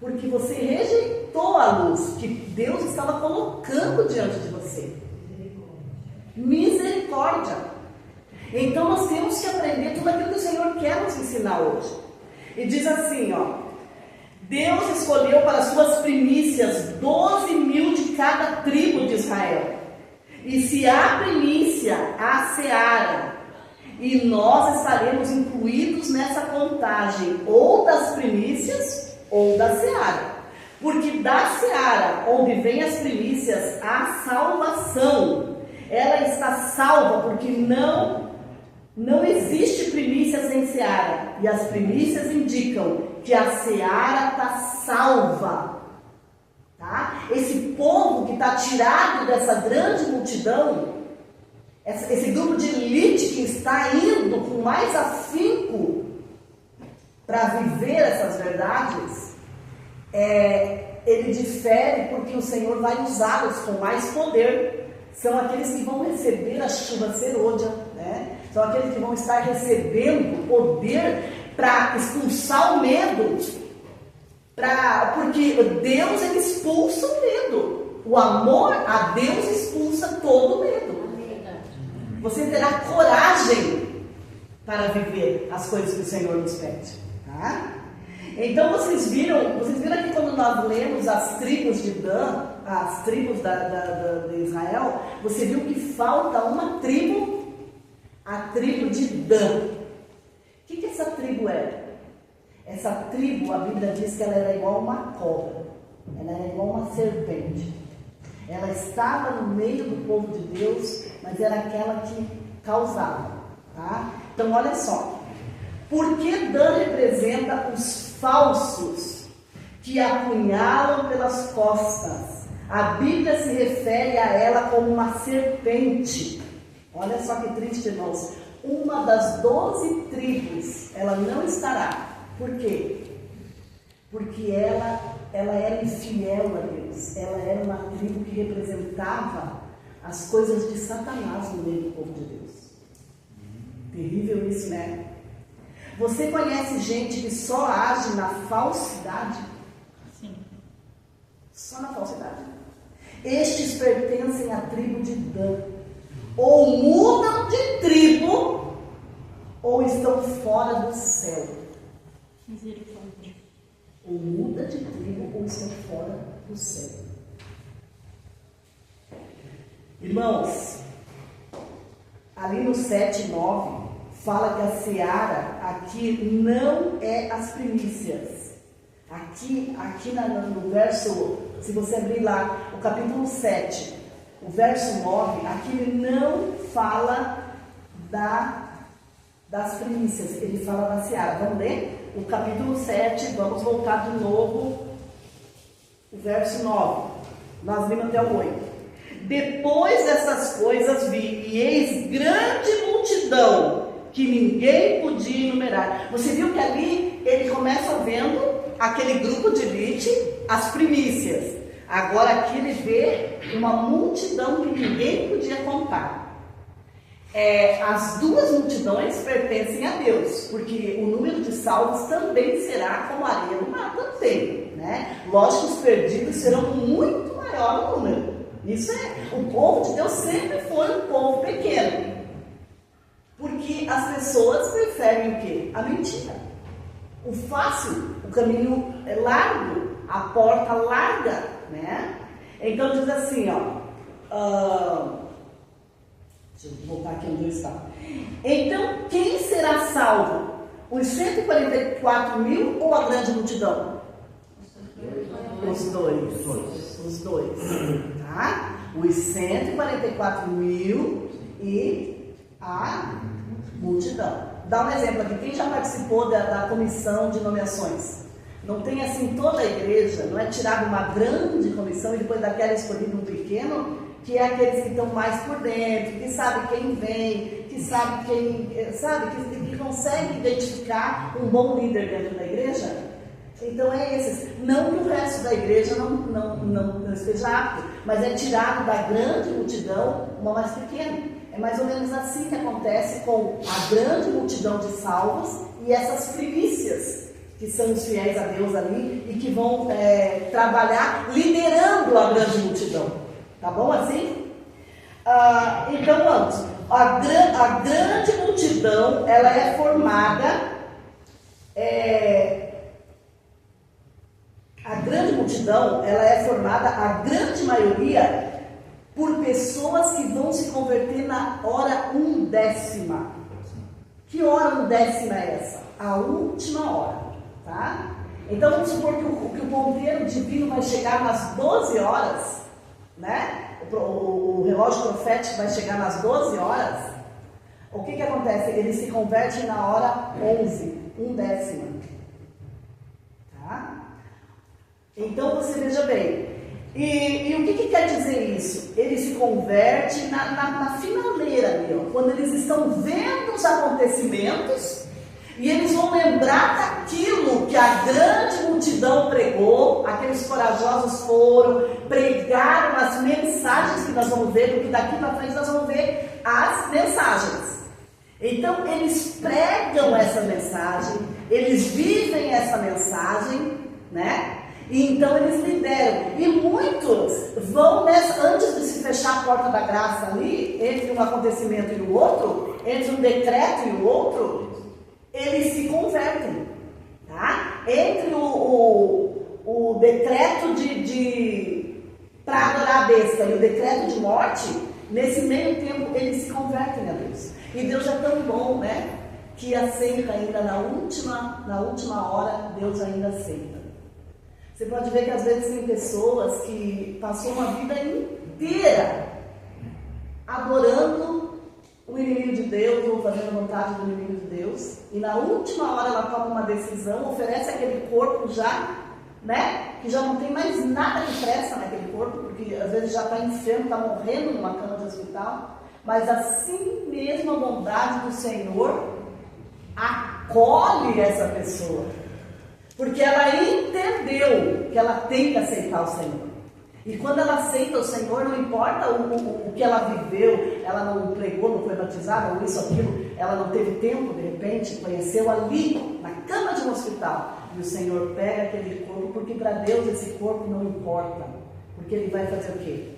A: Porque você rejeitou a luz que Deus estava colocando diante de você. Misericórdia. Então nós temos que aprender tudo aquilo que o Senhor quer nos ensinar hoje. E diz assim, ó: Deus escolheu para suas primícias 12.000 de cada tribo de Israel. E se há primícia, há seara. E nós estaremos incluídos nessa contagem, ou das primícias, ou da seara. Porque da seara, onde vem as primícias, há salvação. Ela está salva, porque não existe primícia sem seara. E as primícias indicam que a seara está salva. Tá? Esse povo que está tirado dessa grande multidão, esse grupo de elite que está indo com mais afinco para viver essas verdades, ele difere porque o Senhor vai usá-los com mais poder. São aqueles que vão receber a chuva serôdia, né? São aqueles que vão estar recebendo poder para expulsar o medo, porque Deus, ele expulsa o medo. O amor a Deus expulsa todo o medo. Você terá coragem para viver as coisas que o Senhor nos pede, tá? Então vocês viram aqui quando nós lemos as tribos de Dan, as tribos de Israel, você viu que falta uma tribo, a tribo de Dan. O que essa tribo era? Essa tribo, a Bíblia diz que ela era igual a uma cobra, ela era igual a uma serpente. Ela estava no meio do povo de Deus, mas era aquela que causava, tá? Então olha só, por que Dan representa os falsos que apunhalam pelas costas? A Bíblia se refere a ela como uma serpente. Olha só que triste, irmãos. Uma das 12 tribos, ela não estará. Por quê? Porque ela era infiel a Deus. Ela era uma tribo que representava as coisas de Satanás no meio do povo de Deus. Terrível isso, né? Você conhece gente que só age na falsidade?
C: Sim.
A: Só na falsidade. Estes pertencem à tribo de Dan. Ou mudam de tribo, ou estão fora do céu.
C: Misericórdia.
A: Ou muda de tribo, ou estão fora do céu. Irmãos, ali no 7:9, fala que a seara aqui não é as primícias. Aqui no verso, se você abrir lá, o capítulo 7, o verso 9, aqui ele não fala das primícias, ele fala da seara. Vamos ler? O capítulo 7, vamos voltar de novo, o verso 9. Nós vimos até o 8. Depois dessas coisas vi, e eis grande multidão, que ninguém podia enumerar. Você viu que ali ele começa vendo aquele grupo de elite, as primícias. Agora aqui ele vê uma multidão que ninguém podia contar. As duas multidões pertencem a Deus, porque o número de salvos também será como a areia do mar também, né? Lógico que os perdidos serão muito maior no número. Isso o povo de Deus sempre foi um povo pequeno. Porque as pessoas preferem o quê? A mentira. O fácil, o caminho é largo, a porta larga, né? Então diz assim, deixa eu voltar aqui onde eu estava. Então, quem será salvo? Os 144.000 ou a grande multidão? Os dois. Tá? Os 144.000 e a multidão. Dá um exemplo aqui. Quem já participou da comissão de nomeações? Não tem assim toda a igreja, não é tirada uma grande comissão e depois daquela escolhido um pequeno, que é aqueles que estão mais por dentro, que sabe quem vem, que sabe que consegue identificar um bom líder dentro da igreja. Então é esses. Não que o resto da igreja não esteja apto, mas é tirado da grande multidão uma mais pequena. É mais ou menos assim que acontece com a grande multidão de salvos e essas primícias que são os fiéis a Deus ali e que vão trabalhar liderando a grande multidão. Tá bom assim? Então vamos. A grande multidão, ela é formada... A grande multidão, ela é formada, a grande maioria, por pessoas que vão se converter na hora 1/10. Que hora 1/10 é essa? A última hora, tá? Então vamos supor que o ponteiro divino vai chegar nas 12 horas, né? O relógio profético vai chegar nas 12 horas. O que acontece? Ele se converte na hora 11, 1/10. Tá? Então você veja bem. E o que quer dizer isso? Ele se converte na finaleira ali, ó, quando eles estão vendo os acontecimentos e eles vão lembrar daquilo que a grande multidão pregou, aqueles corajosos foram, pregaram as mensagens que nós vamos ver, porque daqui para frente nós vamos ver as mensagens. Então eles pregam essa mensagem, eles vivem essa mensagem, né? E então eles lideram. E muitos vão antes de se fechar a porta da graça ali, entre um acontecimento e o outro, entre um decreto e o outro, eles se convertem. Tá? Entre o decreto para adorar a besta e o decreto de morte, nesse meio tempo eles se convertem a Deus. E Deus é tão bom, né? Que aceita ainda na última hora, Deus ainda aceita. Você pode ver que às vezes tem pessoas que passou uma vida inteira adorando o inimigo de Deus ou fazendo a vontade do inimigo de Deus, e na última hora ela toma uma decisão, oferece aquele corpo já, né? Que já não tem mais nada que presta naquele corpo, porque às vezes já está enfermo, está morrendo numa cama de hospital, mas assim mesmo a bondade do Senhor acolhe essa pessoa. Porque ela entendeu que ela tem que aceitar o Senhor. E quando ela aceita o Senhor, não importa o que ela viveu, ela não pregou, não foi batizada, ou isso, aquilo, ela não teve tempo, de repente, conheceu ali, na cama de um hospital. E o Senhor pega aquele corpo, porque para Deus esse corpo não importa. Porque Ele vai fazer o quê?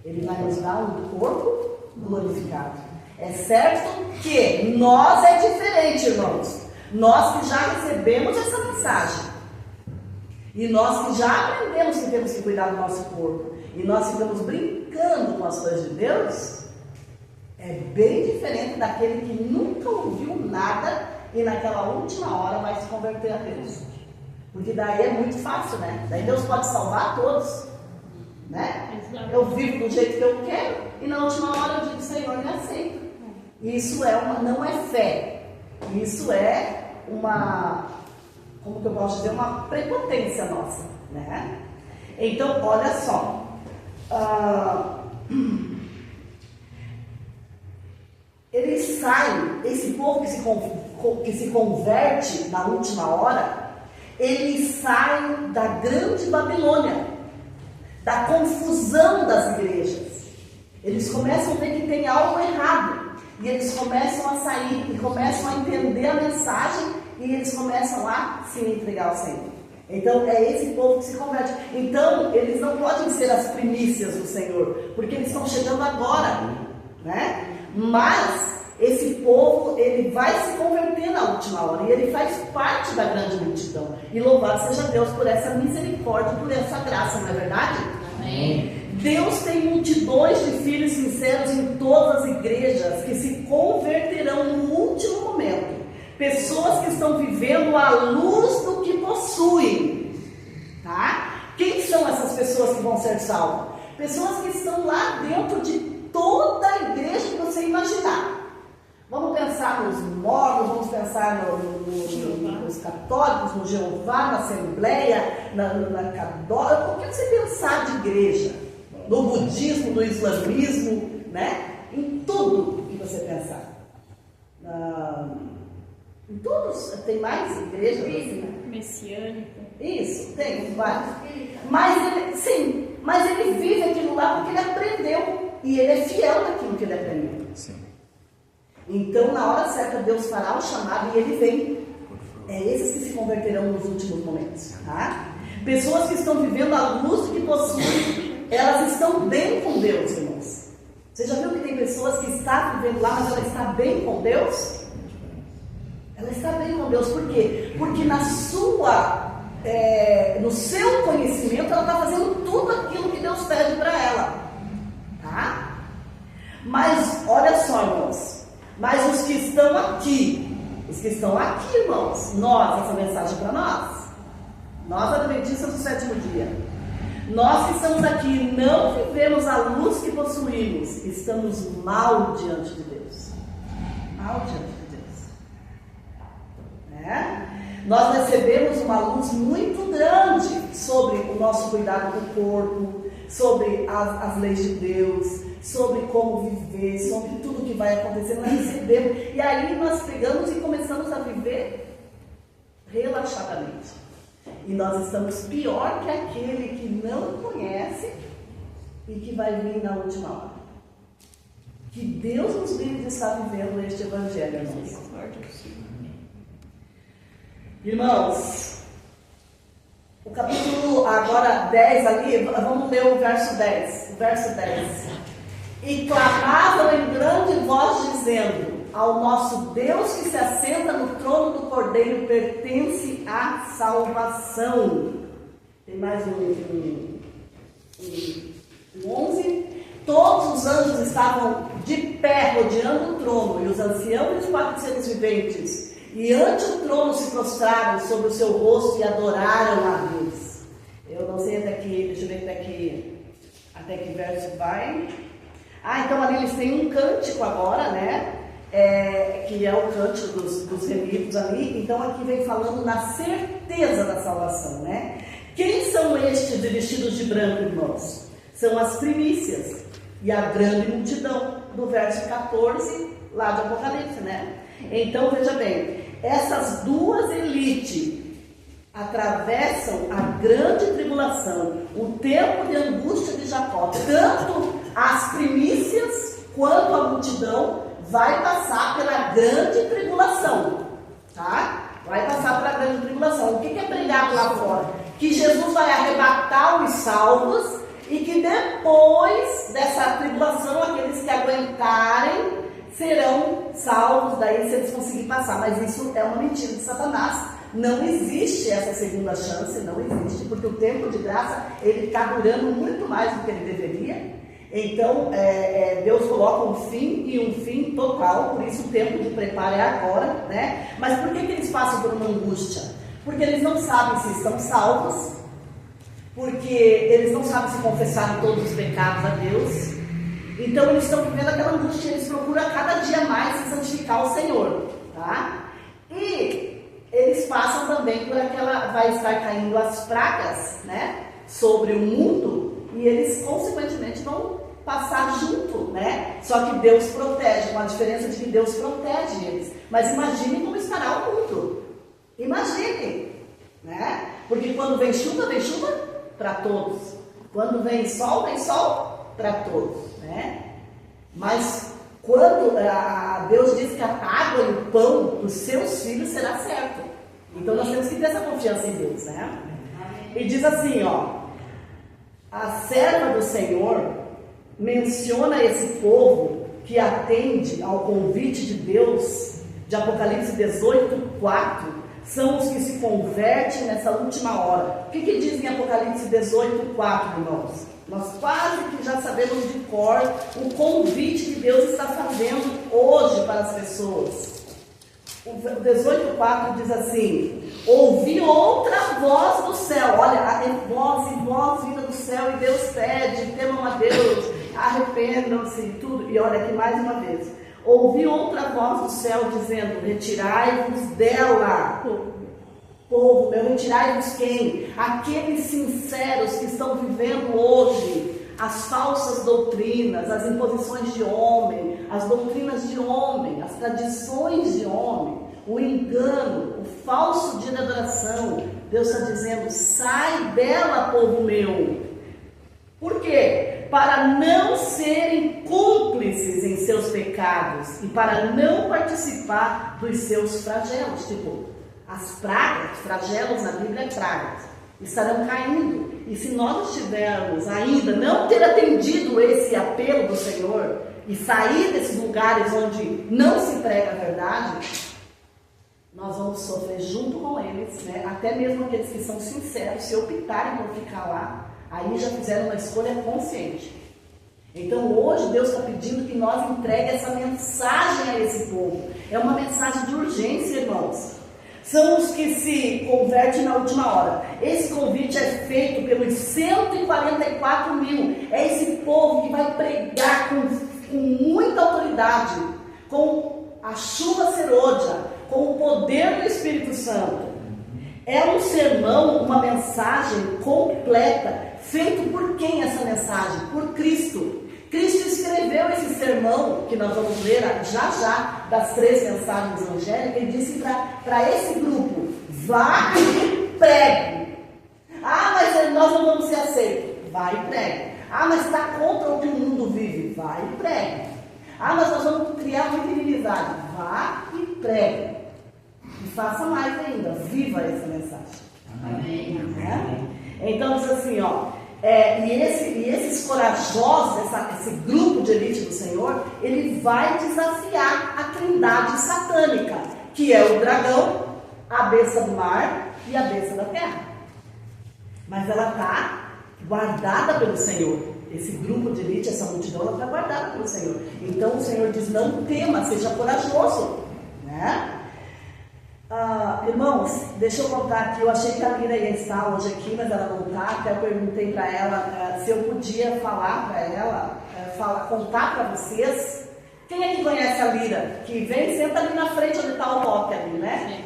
A: Ele vai nos dar um corpo glorificado. É certo que nós é diferente, irmãos. Nós que já recebemos essa mensagem, e nós que já aprendemos que temos que cuidar do nosso corpo, e nós ficamos brincando com as coisas de Deus, é bem diferente daquele que nunca ouviu nada e naquela última hora vai se converter a Deus. Porque daí é muito fácil, né? Daí Deus pode salvar todos, né? Eu vivo do jeito que eu quero e na última hora eu digo: Senhor, me aceita. Isso não é fé. Isso é como que eu posso dizer, uma prepotência nossa, né? Então, olha só, eles saem, esse povo que se converte na última hora, eles saem da grande Babilônia, da confusão das igrejas. Eles começam a ver que tem algo errado. E eles começam a sair e começam a entender a mensagem e eles começam a se entregar ao Senhor. Então é esse povo que se converte. Então eles não podem ser as primícias do Senhor, porque eles estão chegando agora, né? Mas esse povo, ele vai se converter na última hora e ele faz parte da grande multidão. E louvado seja Deus por essa misericórdia, por essa graça, não é verdade? Amém. Deus tem multidões de filhos sinceros em todas as igrejas que se converterão no último momento. Pessoas que estão vivendo à luz do que possuem. Tá? Quem são essas pessoas que vão ser salvas? Pessoas que estão lá dentro de toda a igreja que você imaginar. Vamos pensar nos mormons, vamos pensar nos católicos, no Jeová, na Assembleia, na Católica. O que você pensar de igreja? No budismo, no islamismo, né? Em tudo que você pensar. Em todos, tem mais igrejas assim?
C: Messiânica.
A: Isso, tem vários. Mas ele vive aquilo lá porque ele aprendeu. E ele é fiel naquilo que ele aprendeu.
B: Sim.
A: Então, na hora certa, Deus fará o chamado e ele vem. É esses que se converterão nos últimos momentos, tá? Pessoas que estão vivendo a luz que possuem, elas estão bem com Deus, irmãos. Você já viu que tem pessoas que estão vivendo lá, mas ela está bem com Deus? Ela está bem com Deus, por quê? Porque no seu conhecimento, ela está fazendo tudo aquilo que Deus pede para ela, tá? Mas, olha só, irmãos, mas os que estão aqui, irmãos, essa mensagem para nós adventistas do sétimo dia, nós que estamos aqui e não vivemos a luz que possuímos, estamos mal diante de Deus, né? Nós recebemos uma luz muito grande sobre o nosso cuidado com o corpo, sobre as leis de Deus, sobre como viver, sobre tudo que vai acontecer. Nós recebemos, e aí nós pegamos e começamos a viver relaxadamente. E nós estamos pior que aquele que não conhece e que vai vir na última hora. Que Deus nos livre de estar vivendo este evangelho, irmãos. Irmãos, o capítulo agora 10 ali, vamos ler o verso 10. E clamavam em grande voz dizendo: ao nosso Deus que se assenta no trono do Cordeiro pertence a salvação. Tem mais um 11. Todos os anjos estavam de pé rodeando o trono, e os anciãos e os 4 seres viventes, e ante o trono se prostraram sobre o seu rosto e adoraram a Deus. Eu não sei até que, deixa eu ver até que verso vai. Então ali eles têm um cântico agora, né? Que é o cântico dos remidos ali. Então aqui vem falando na certeza da salvação, né? Quem são estes vestidos de branco, irmãos? São as primícias e a grande multidão, do verso 14 lá de Apocalipse, né? Então veja bem, essas duas elites atravessam a grande tribulação, o tempo de angústia de Jacó. Tanto as primícias quanto a multidão vai passar pela grande tribulação, tá? Vai passar pela grande tribulação. O que é pregado lá fora? Que Jesus vai arrebatar os salvos e que depois dessa tribulação, aqueles que aguentarem serão salvos, daí se eles conseguirem passar. Mas isso é uma mentira de Satanás. Não existe essa segunda chance, não existe, porque o tempo de graça ele está durando muito mais do que ele deveria. Então Deus coloca um fim e um fim total, por isso o tempo de preparo é agora, né? Mas por que eles passam por uma angústia? Porque eles não sabem se estão salvos, porque eles não sabem se confessaram todos os pecados a Deus. Então eles estão vivendo aquela angústia, eles procuram a cada dia mais se santificar ao Senhor, tá? E eles passam também por aquela, vai estar caindo as pragas, né, sobre o mundo, e eles consequentemente vão passar junto, né? Só que Deus protege, com a diferença de que Deus protege eles. Mas imagine como estará o mundo. Imagine, né? Porque quando vem chuva para todos. Quando vem sol para todos, né? Mas quando Deus diz que a água e o pão dos seus filhos será certo. Então nós temos que ter essa confiança em Deus, né? E diz assim, a serva do Senhor menciona esse povo que atende ao convite de Deus, de Apocalipse 18:4, são os que se convertem nessa última hora. O que diz em Apocalipse 18:4, irmãos? Nós quase que já sabemos de cor o convite que Deus está fazendo hoje para as pessoas. O 18:4 diz assim: ouvi outra voz do céu. Olha, voz vinda do céu, e Deus pede, temam a Deus, arrependam-se e tudo. E olha aqui mais uma vez: ouvi outra voz do céu dizendo: retirai-vos dela, povo meu. Retirai-vos quem? Aqueles sinceros que estão vivendo hoje as falsas doutrinas, as imposições de homem, as doutrinas de homem, as tradições de homem, o engano, o falso dia de adoração. Deus está dizendo: sai dela, povo meu. Por quê? Para não serem cúmplices em seus pecados e para não participar dos seus flagelos. Tipo, as pragas, flagelos na Bíblia é pragas, estarão caindo. E se nós estivermos ainda não ter atendido esse apelo do Senhor e sair desses lugares onde não se prega a verdade, nós vamos sofrer junto com eles, né? Até mesmo aqueles que são sinceros, se optarem por ficar lá, aí já fizeram uma escolha consciente. Então hoje Deus está pedindo que nós entreguemos essa mensagem a esse povo. É uma mensagem de urgência, irmãos. São os que se convertem na última hora. Esse convite é feito pelos 144 mil. É esse povo que vai pregar com muita autoridade, com a chuva serôdia, com o poder do Espírito Santo. É um sermão, uma mensagem completa. Feito por quem essa mensagem? Por Cristo. Cristo escreveu esse sermão, que nós vamos ler já, das 3 mensagens evangélicas, e disse para esse grupo: vá e pregue. Ah, mas nós não vamos ser aceitos. Vai e pregue. Ah, mas está contra o que o mundo vive. Vai e pregue. Ah, mas nós vamos criar muita inimizade. Vá e pregue. E faça mais ainda. Viva essa mensagem.
C: Amém.
A: Então diz assim, ó. E esses corajosos, esse grupo de elite do Senhor, ele vai desafiar a trindade satânica, que é o dragão, a besta do mar e a besta da terra. Mas ela está guardada pelo Senhor. Esse grupo de elite, essa multidão, ela está guardada pelo Senhor. Então o Senhor diz: não tema, seja corajoso, né? Irmãos, deixa eu contar aqui. Eu achei que a Lira ia estar hoje aqui, mas ela não está. Até eu perguntei para ela se eu podia falar para ela, contar para vocês. Quem é que conhece a Lira? Que vem, senta ali na frente onde está o Roque ali, né?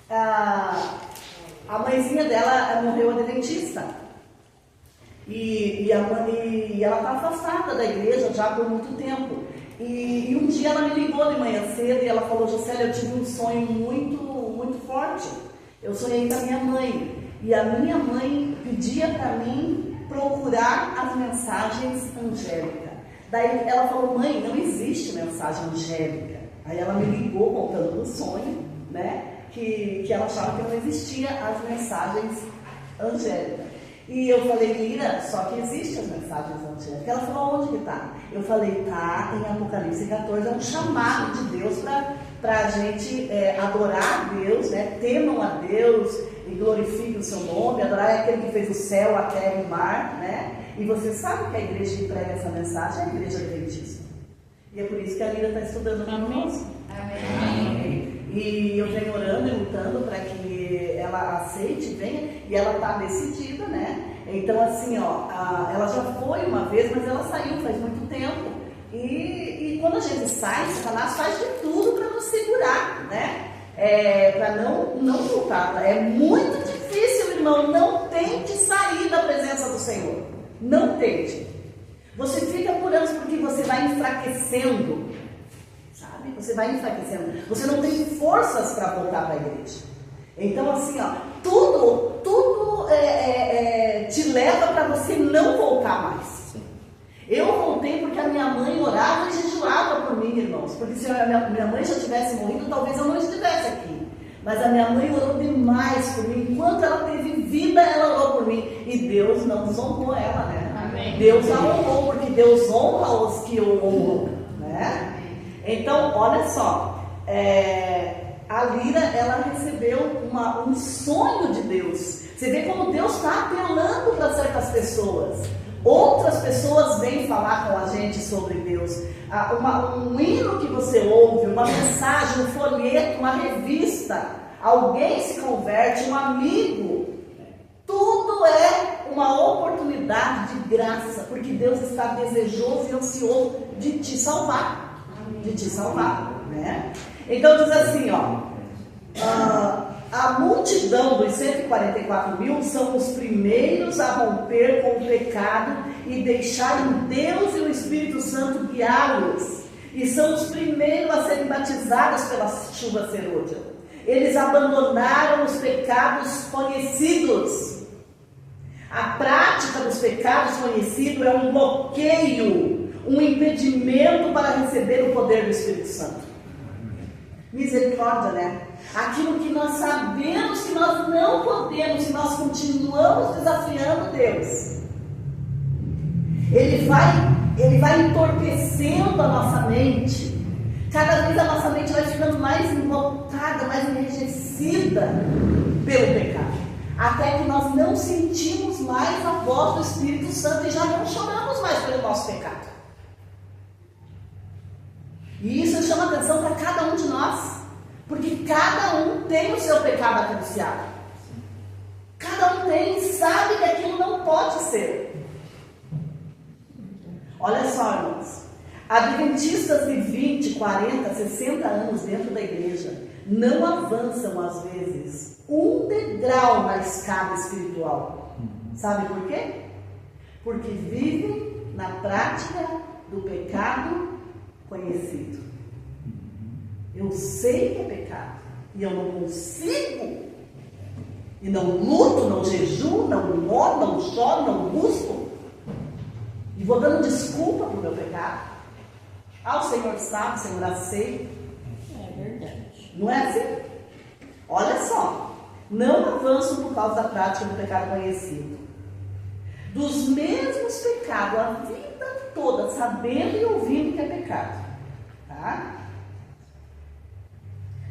A: A mãezinha dela morreu adventista. E ela está afastada da igreja já por muito tempo. E um dia ela me ligou de manhã cedo e ela falou: Jocélia, eu tive um sonho muito forte. Eu sonhei com a minha mãe. E a minha mãe pedia para mim procurar as mensagens angélicas. Daí ela falou: mãe, não existe mensagem angélica. Aí ela me ligou contando do sonho, né? Que ela achava que não existia as mensagens angélicas. E eu falei: Lira, só que existem as mensagens angélicas. Ela falou: onde que está? Eu falei: tá em Apocalipse 14, é um chamado de Deus para a gente adorar a Deus, né? Temam a Deus e glorifiquem o seu nome. Adorar é aquele que fez o céu, a terra e o mar, né? E você sabe que a igreja que prega essa mensagem é a igreja adventista. E é por isso que a Lira está estudando conosco. Amém. E eu venho orando e lutando para que ela aceite, venha, e ela está decidida, né? Então, assim, ó, ela já foi uma vez, mas ela saiu faz muito tempo. E quando a gente sai, Satanás faz de tudo para nos segurar, né? Para não voltar. É muito difícil, irmão. Não tente sair da presença do Senhor. Não tente. Você fica por anos porque você vai enfraquecendo. Você vai enfraquecendo. Você não tem forças para voltar para a igreja. Então, assim, ó, tudo te leva para você não voltar mais. Eu voltei porque a minha mãe orava e jejuava por mim, irmãos. Porque se a minha mãe já tivesse morrido, talvez eu não estivesse aqui. Mas a minha mãe orou demais por mim. Enquanto ela teve vida, ela orou por mim. E Deus não desonrou ela, né? Amém. Deus a honrou, porque Deus honra os que o honram, né? Então, olha só, a Lira, ela recebeu um sonho de Deus. Você vê como Deus está apelando para certas pessoas. Outras pessoas vêm falar com a gente sobre Deus. Um hino que você ouve, uma mensagem, um folheto, uma revista, alguém se converte, um amigo. Tudo é uma oportunidade de graça, porque Deus está desejoso e ansioso de te salvar. Né? Então diz assim, ó, a multidão dos 144 mil são os primeiros a romper com o pecado e deixarem Deus e o Espírito Santo guiá-los, e são os primeiros a serem batizados pela chuva serôdia. Eles abandonaram os pecados conhecidos. A prática dos pecados conhecidos é um bloqueio, um impedimento para receber o poder do Espírito Santo. Misericórdia, né? Aquilo que nós sabemos que nós não podemos, e nós continuamos desafiando Deus. Ele vai entorpecendo a nossa mente. Cada vez a nossa mente vai ficando mais envoltada, mais enrijecida pelo pecado. Até que nós não sentimos mais a voz do Espírito Santo e já não choramos mais pelo nosso pecado. E isso chama atenção para cada um de nós. Porque cada um tem o seu pecado acariciado. Cada um tem e sabe que aquilo não pode ser. Olha só, irmãos. Adventistas de 20, 40, 60 anos dentro da igreja não avançam, às vezes, um degrau na escada espiritual. Sabe por quê? Porque vivem na prática do pecado conhecido. Eu sei que é pecado e eu não consigo, e não luto, não jejuo, não oro, não choro, não busco, e vou dando desculpa para o meu pecado. O Senhor sabe, o Senhor aceita.
C: É verdade.
A: Não é assim? Olha só, não avançam por causa da prática do pecado conhecido. Dos mesmos pecados a vida toda, sabendo e ouvindo que é pecado. Tá?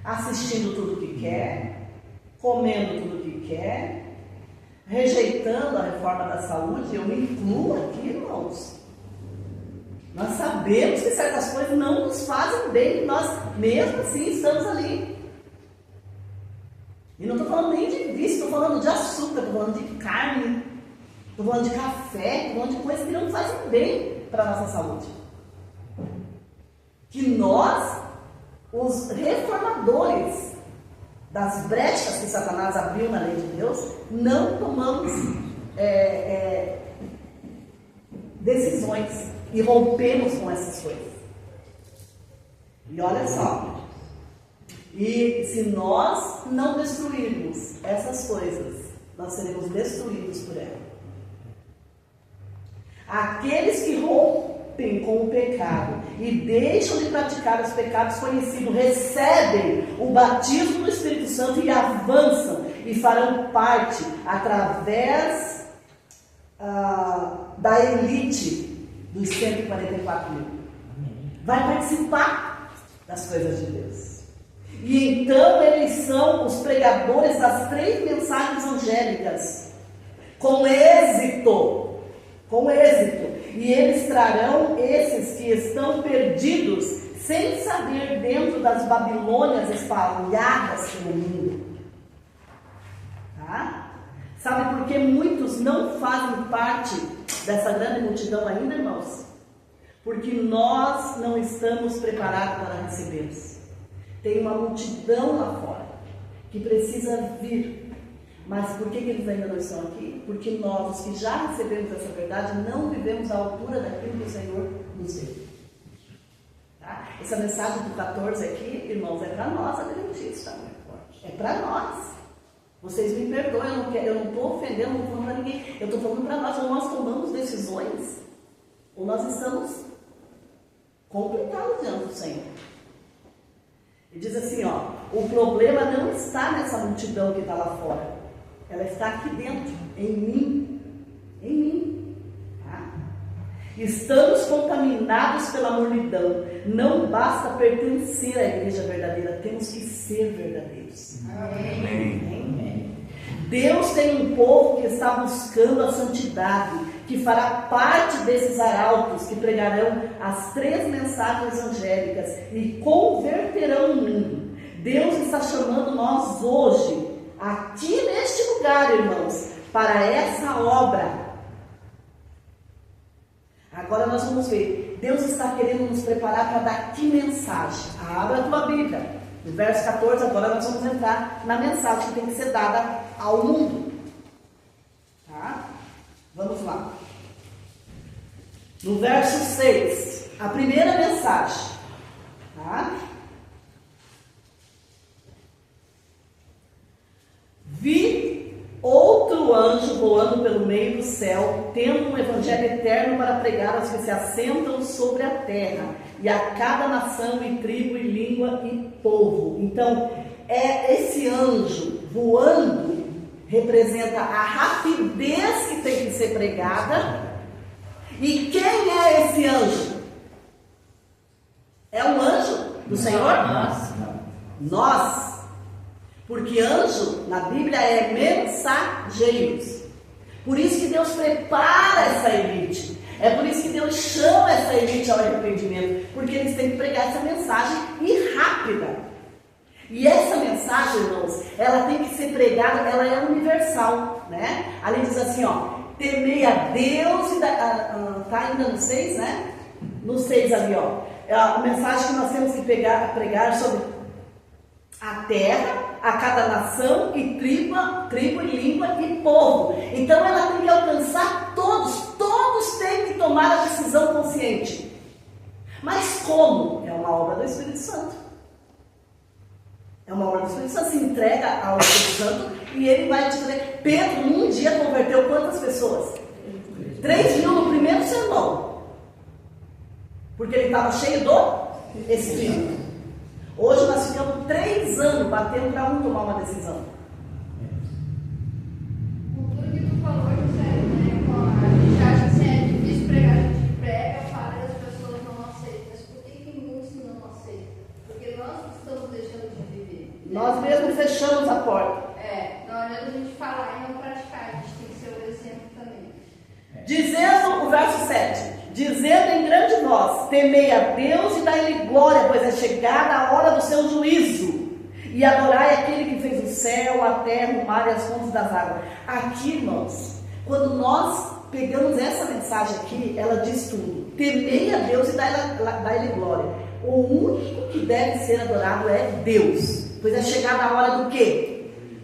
A: Assistindo tudo que quer, comendo tudo que quer, rejeitando a reforma da saúde. Eu me incluo aqui, irmãos. Nós sabemos que certas coisas não nos fazem bem, nós mesmo assim estamos ali. E não estou falando nem de vício, estou falando de açúcar, estou falando de carne, estou falando de café, estou falando de coisas que não fazem bem para a nossa saúde. Que nós, os reformadores das brechas que Satanás abriu na lei de Deus, não tomamos decisões e rompemos com essas coisas. E olha só, e se nós não destruirmos essas coisas, nós seremos destruídos por ela. Aqueles que rompem com o pecado e deixam de praticar os pecados conhecidos, recebem o batismo do Espírito Santo e avançam e farão parte, através da elite dos 144 mil. Vai participar das coisas de Deus. E então eles são os pregadores das 3 mensagens angélicas, com êxito. E eles trarão esses que estão perdidos, sem saber, dentro das Babilônias espalhadas pelo mundo. Tá? Sabe por que muitos não fazem parte dessa grande multidão ainda, irmãos? Porque nós não estamos preparados para recebê-los. Tem uma multidão lá fora que precisa vir. Mas por que eles ainda não estão aqui? Porque nós, os que já recebemos essa verdade, não vivemos à altura daquilo que o Senhor nos deu. Tá? Essa mensagem do 14 aqui, irmãos, é para nós, adventistas. É para nós. Vocês me perdoem, eu não estou ofendendo, não estou falando para ninguém. Eu estou falando para nós, ou nós tomamos decisões, ou nós estamos complicados diante do Senhor. E diz assim, o problema não está nessa multidão que está lá fora. Ela está aqui dentro, em mim. Tá? Estamos contaminados pela multidão. Não basta pertencer à igreja verdadeira, temos que ser verdadeiros. Amém. Deus tem um povo que está buscando a santidade, que fará parte desses arautos que pregarão as 3 mensagens angélicas e converterão o mundo. Deus está chamando nós hoje, aqui neste lugar, irmãos, para essa obra. Agora nós vamos ver. Deus está querendo nos preparar para dar que mensagem? Abra a tua Bíblia. No verso 14, agora nós vamos entrar na mensagem que tem que ser dada ao mundo. Tá? Vamos lá. No verso 6, a primeira mensagem. Tá? Vi outro anjo voando pelo meio do céu, tendo um evangelho eterno para pregar aos que se assentam sobre a terra, e a cada nação e tribo e língua e povo. Então, esse anjo voando representa a rapidez que tem que ser pregada. E quem é esse anjo? É um anjo do Senhor? Nós. Porque anjo, na Bíblia, é mensageiros. Por isso que Deus prepara essa elite. É por isso que Deus chama essa elite ao arrependimento. Porque eles têm que pregar essa mensagem e rápida. E essa mensagem, irmãos, ela tem que ser pregada, ela é universal, né? Ali diz assim, ó, temei a Deus e tá ainda no 6, né? No 6 ali, ó. A mensagem que nós temos que pregar sobre a terra, a cada nação e tribo e língua e povo. Então ela tem que alcançar todos têm que tomar a decisão consciente. Mas como? É uma obra do Espírito Santo. É uma obra do Espírito Santo, se entrega ao Espírito Santo e ele vai dizer. Pedro, num dia, converteu quantas pessoas? 3.000 no primeiro sermão. Porque ele estava cheio do Espírito. Hoje nós ficamos 3 anos batendo para um tomar uma decisão.
D: Com tudo que tu falou, José, né? A gente acha que é difícil pregar, a gente prega, fala e as pessoas não aceitam. Mas por que muitos não aceitam? Porque nós estamos deixando de viver.
A: Nós mesmos fechamos a porta.
D: Não adianta a gente falar e não praticar, a gente tem que ser o exemplo também.
A: Dizendo, o verso 7, dizendo em grande voz, temei a Deus e dai-lhe glória, pois é chegada a hora do seu juízo, e adorai aquele que fez o céu, a terra, o mar e as fontes das águas. Aqui, irmãos, quando nós pegamos essa mensagem aqui, ela diz tudo. Temei a Deus e dai-lhe glória. O único que deve ser adorado é Deus, pois é chegada a hora do quê?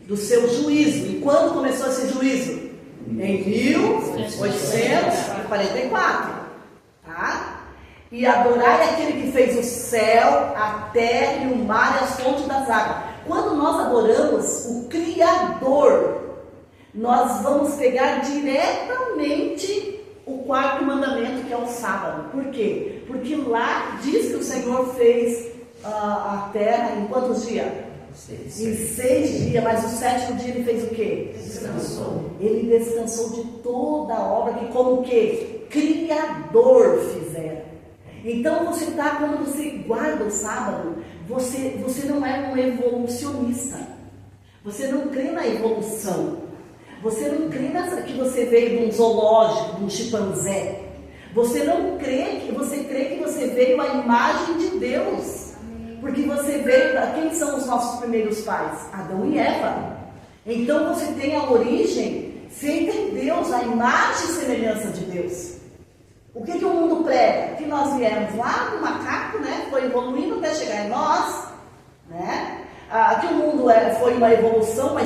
A: Do seu juízo. E quando começou esse juízo? Em 1844. Tá? E adorai aquele que fez o céu, a terra e o mar e as fontes das águas. Quando nós adoramos o Criador, nós vamos pegar diretamente o 4º mandamento, que é o sábado. Por quê? Porque lá diz que o Senhor fez a terra em quantos dias? Em 6 dias, mas o 7º dia ele fez o quê? Descansou. Ele descansou de toda a obra que como o quê? Criador fizera. Então quando você guarda o sábado, você não é um evolucionista. Você não crê na evolução. Você não crê que você veio de um zoológico, de um chimpanzé. Você crê que você veio à imagem de Deus. Porque você veio, quem são os nossos primeiros pais? Adão e Eva. Então você tem a origem feita em Deus, a imagem e semelhança de Deus. O que o mundo prega? Que nós viemos lá do macaco, né? Foi evoluindo até chegar em nós, né? Que o mundo foi uma evolução, uma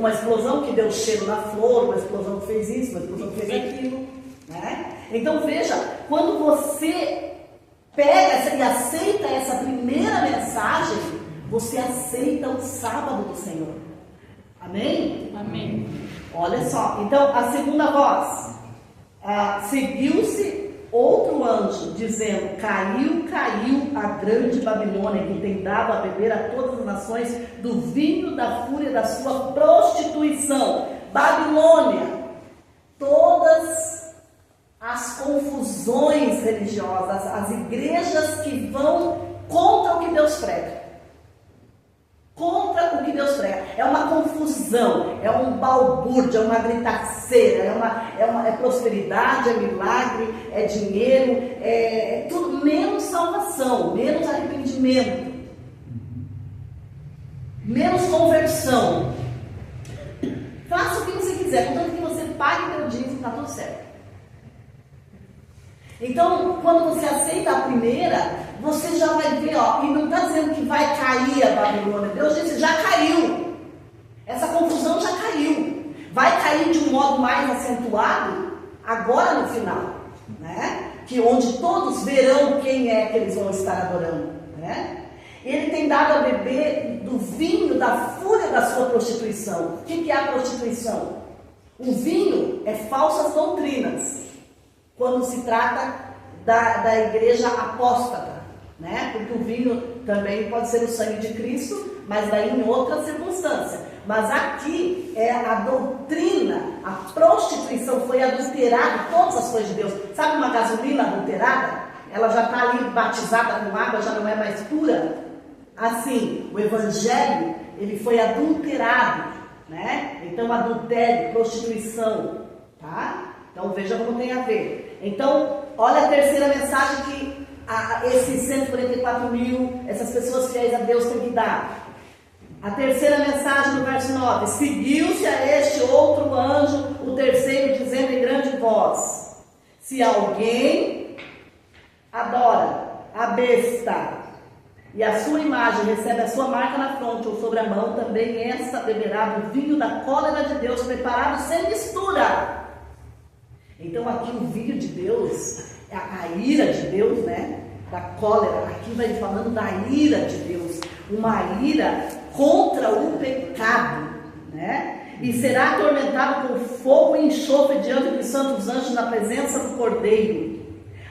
A: explosão que deu cheiro na flor, uma explosão que fez isso, uma explosão que fez aquilo, né? Então veja, quando você pega e aceita essa primeira mensagem, você aceita o sábado do Senhor. Amém?
C: Amém.
A: Olha só, então a segunda voz, seguiu-se outro anjo, dizendo, caiu a grande Babilônia, que tem dado a beber a todas as nações do vinho da fúria da sua prostituição. Babilônia, todas as confusões religiosas, as igrejas que vão contra o que Deus prega. Contra o que Deus prega. É uma confusão, é um balbúrdio, é uma gritaceira, é prosperidade, é milagre, é dinheiro, é tudo menos salvação, menos arrependimento, menos conversão. Faça o que você quiser, contanto que você pague pelo dízimo, está tudo certo. Então, quando você aceita a primeira, você já vai ver, e não está dizendo que vai cair a Babilônia. Deus disse, já caiu. Essa confusão já caiu. Vai cair de um modo mais acentuado agora no final, né? Que onde todos verão quem é que eles vão estar adorando, né? Ele tem dado a beber do vinho da fúria da sua prostituição. O que é a prostituição? O vinho é falsas doutrinas, quando se trata da igreja apóstata, né? Porque o vinho também pode ser o sangue de Cristo, mas daí em outra circunstância. Mas aqui é a doutrina, a prostituição, foi adulterado todas as coisas de Deus. Sabe uma gasolina adulterada? Ela já está ali batizada com água, já não é mais pura. Assim, o evangelho, ele foi adulterado, né? Então, adultério, prostituição, tá? Então, veja como tem a ver. Então, olha a terceira mensagem que esses 144 mil, essas pessoas fiéis a Deus têm que dar. A terceira mensagem no verso 9: seguiu-se a este outro anjo, o terceiro, dizendo em grande voz: se alguém adora a besta e a sua imagem recebe a sua marca na fronte ou sobre a mão, também esta beberá do vinho da cólera de Deus, preparado sem mistura. Então aqui o vinho de Deus, a ira de Deus, né? Da cólera, aqui vai falando da ira de Deus, uma ira contra o pecado, né? E será atormentado com fogo e enxofre diante dos santos anjos na presença do Cordeiro.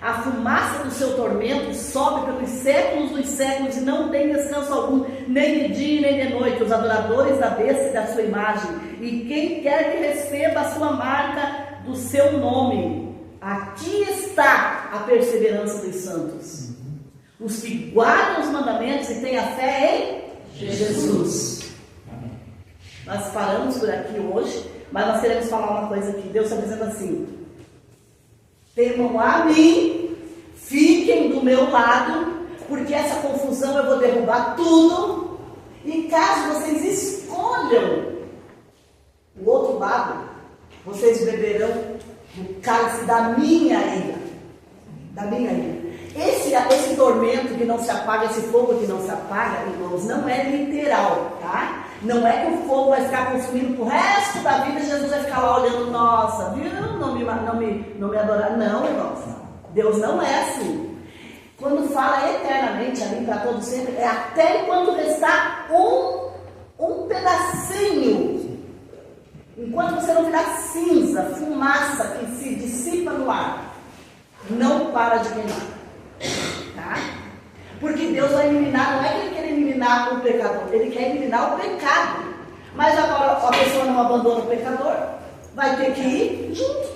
A: A fumaça do seu tormento sobe pelos séculos dos séculos e não tem descanso algum, nem de dia nem de noite, os adoradores da besta e da sua imagem, e quem quer que receba a sua marca do seu nome. Aqui está a perseverança dos santos, os que guardam os mandamentos e têm a fé em Jesus. Nós paramos por aqui hoje, mas nós queremos falar uma coisa aqui. Deus está dizendo assim: temam a mim, fiquem do meu lado, porque essa confusão eu vou derrubar tudo, e caso vocês escolham o outro lado, vocês beberão do cálice da minha ira. Da minha ira. Esse tormento que não se apaga, esse fogo que não se apaga, irmãos, não é literal, tá? Não é que o fogo vai ficar consumindo pro resto da vida e Jesus vai ficar lá olhando, nossa, viu? Não me adorar. Não, irmãos. Deus não é assim. Quando fala eternamente ali para todo sempre, é até enquanto restar um pedacinho. Enquanto você não virar cinza, fumaça que se dissipa no ar, não para de queimar. Tá? Porque Deus vai eliminar, não é que Ele quer eliminar o pecador, Ele quer eliminar o pecado. Mas agora a pessoa não abandona o pecador, vai ter que ir junto,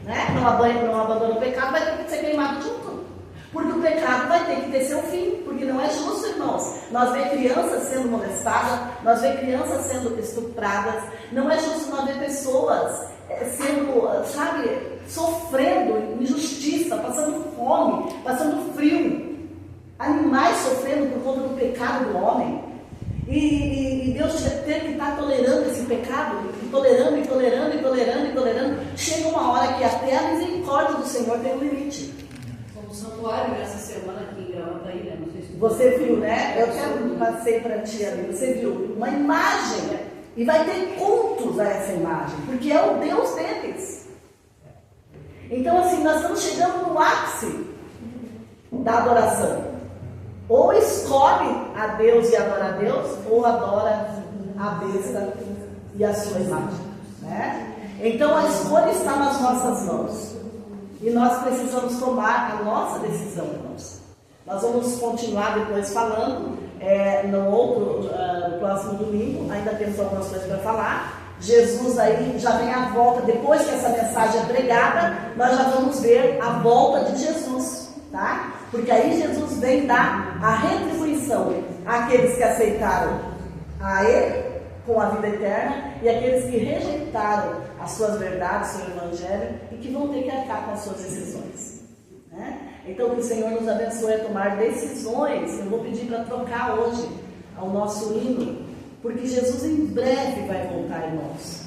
A: né? Não abandona o pecado, vai ter que ser queimado junto. Porque o pecado vai ter que ter seu fim, porque não é justo, irmãos. Nós vemos crianças sendo molestadas, nós vemos crianças sendo estupradas, não é justo nós ver pessoas sendo, sabe, sofrendo injustiça, passando fome, passando frio, animais sofrendo por conta do pecado do homem, e Deus ter que estar tolerando esse pecado, tolerando, chega uma hora que até a misericórdia do Senhor tem um limite.
C: Como santuário essa semana aqui em Gravataí, né? Não sei se
A: Você viu, né? Eu até passei para ti ali, você viu uma imagem, né? E vai ter cultos a essa imagem, porque é o Deus deles. Então, assim, nós estamos chegando no ápice da adoração. Ou escolhe a Deus e adora a Deus, ou adora a besta e a sua imagem, né? Então, a escolha está nas nossas mãos. E nós precisamos tomar a nossa decisão, irmãos. Nós vamos continuar depois falando. No próximo domingo, ainda temos algumas coisas para falar. Jesus aí já vem à volta, depois que essa mensagem é pregada, nós já vamos ver a volta de Jesus, tá? Porque aí Jesus vem dar a retribuição àqueles que aceitaram a Ele com a vida eterna e aqueles que rejeitaram as suas verdades, seu evangelho, e que vão ter que arcar com as suas decisões, né? Então, que o Senhor nos abençoe a tomar decisões. Eu vou pedir para trocar hoje ao nosso hino, porque Jesus em breve vai voltar, irmãos.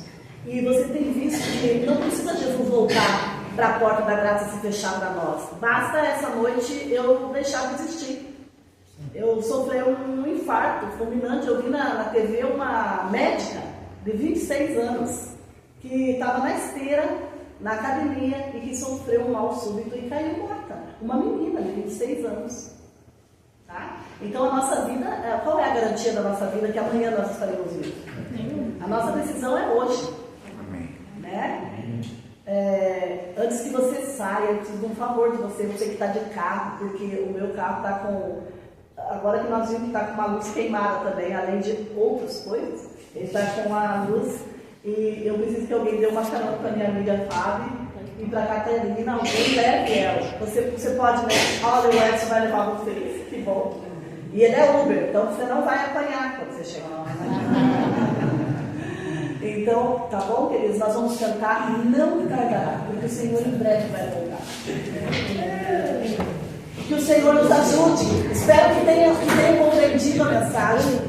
A: E você tem visto que não precisa Jesus voltar para a porta da graça se fechar para nós. Basta essa noite eu deixar de existir. Eu sofri um infarto fulminante. Eu vi na TV uma médica de 26 anos que estava na esteira, na academia, e que sofreu um mal súbito e caiu morta. Uma menina de 26 anos. Tá? Então a nossa vida, qual é a garantia da nossa vida que amanhã nós estaremos vivos? A nossa decisão é hoje. Né? Antes que você saia, eu preciso de um favor de você que está de carro, porque o meu carro está com. Agora que nós vimos que está com uma luz queimada também, além de outras coisas, ele está com a luz e eu preciso que alguém dê uma carona para minha amiga Fábio e para a Caterina, alguém leve ela. Você pode, né? Olha, o Edson vai levar vocês, que bom. E ele é Uber, então você não vai apanhar quando você chegar lá. Então, tá bom, queridos? Nós vamos cantar Não Tardará, porque o Senhor em breve vai voltar. Que o Senhor nos ajude. Espero que tenham compreendido a mensagem.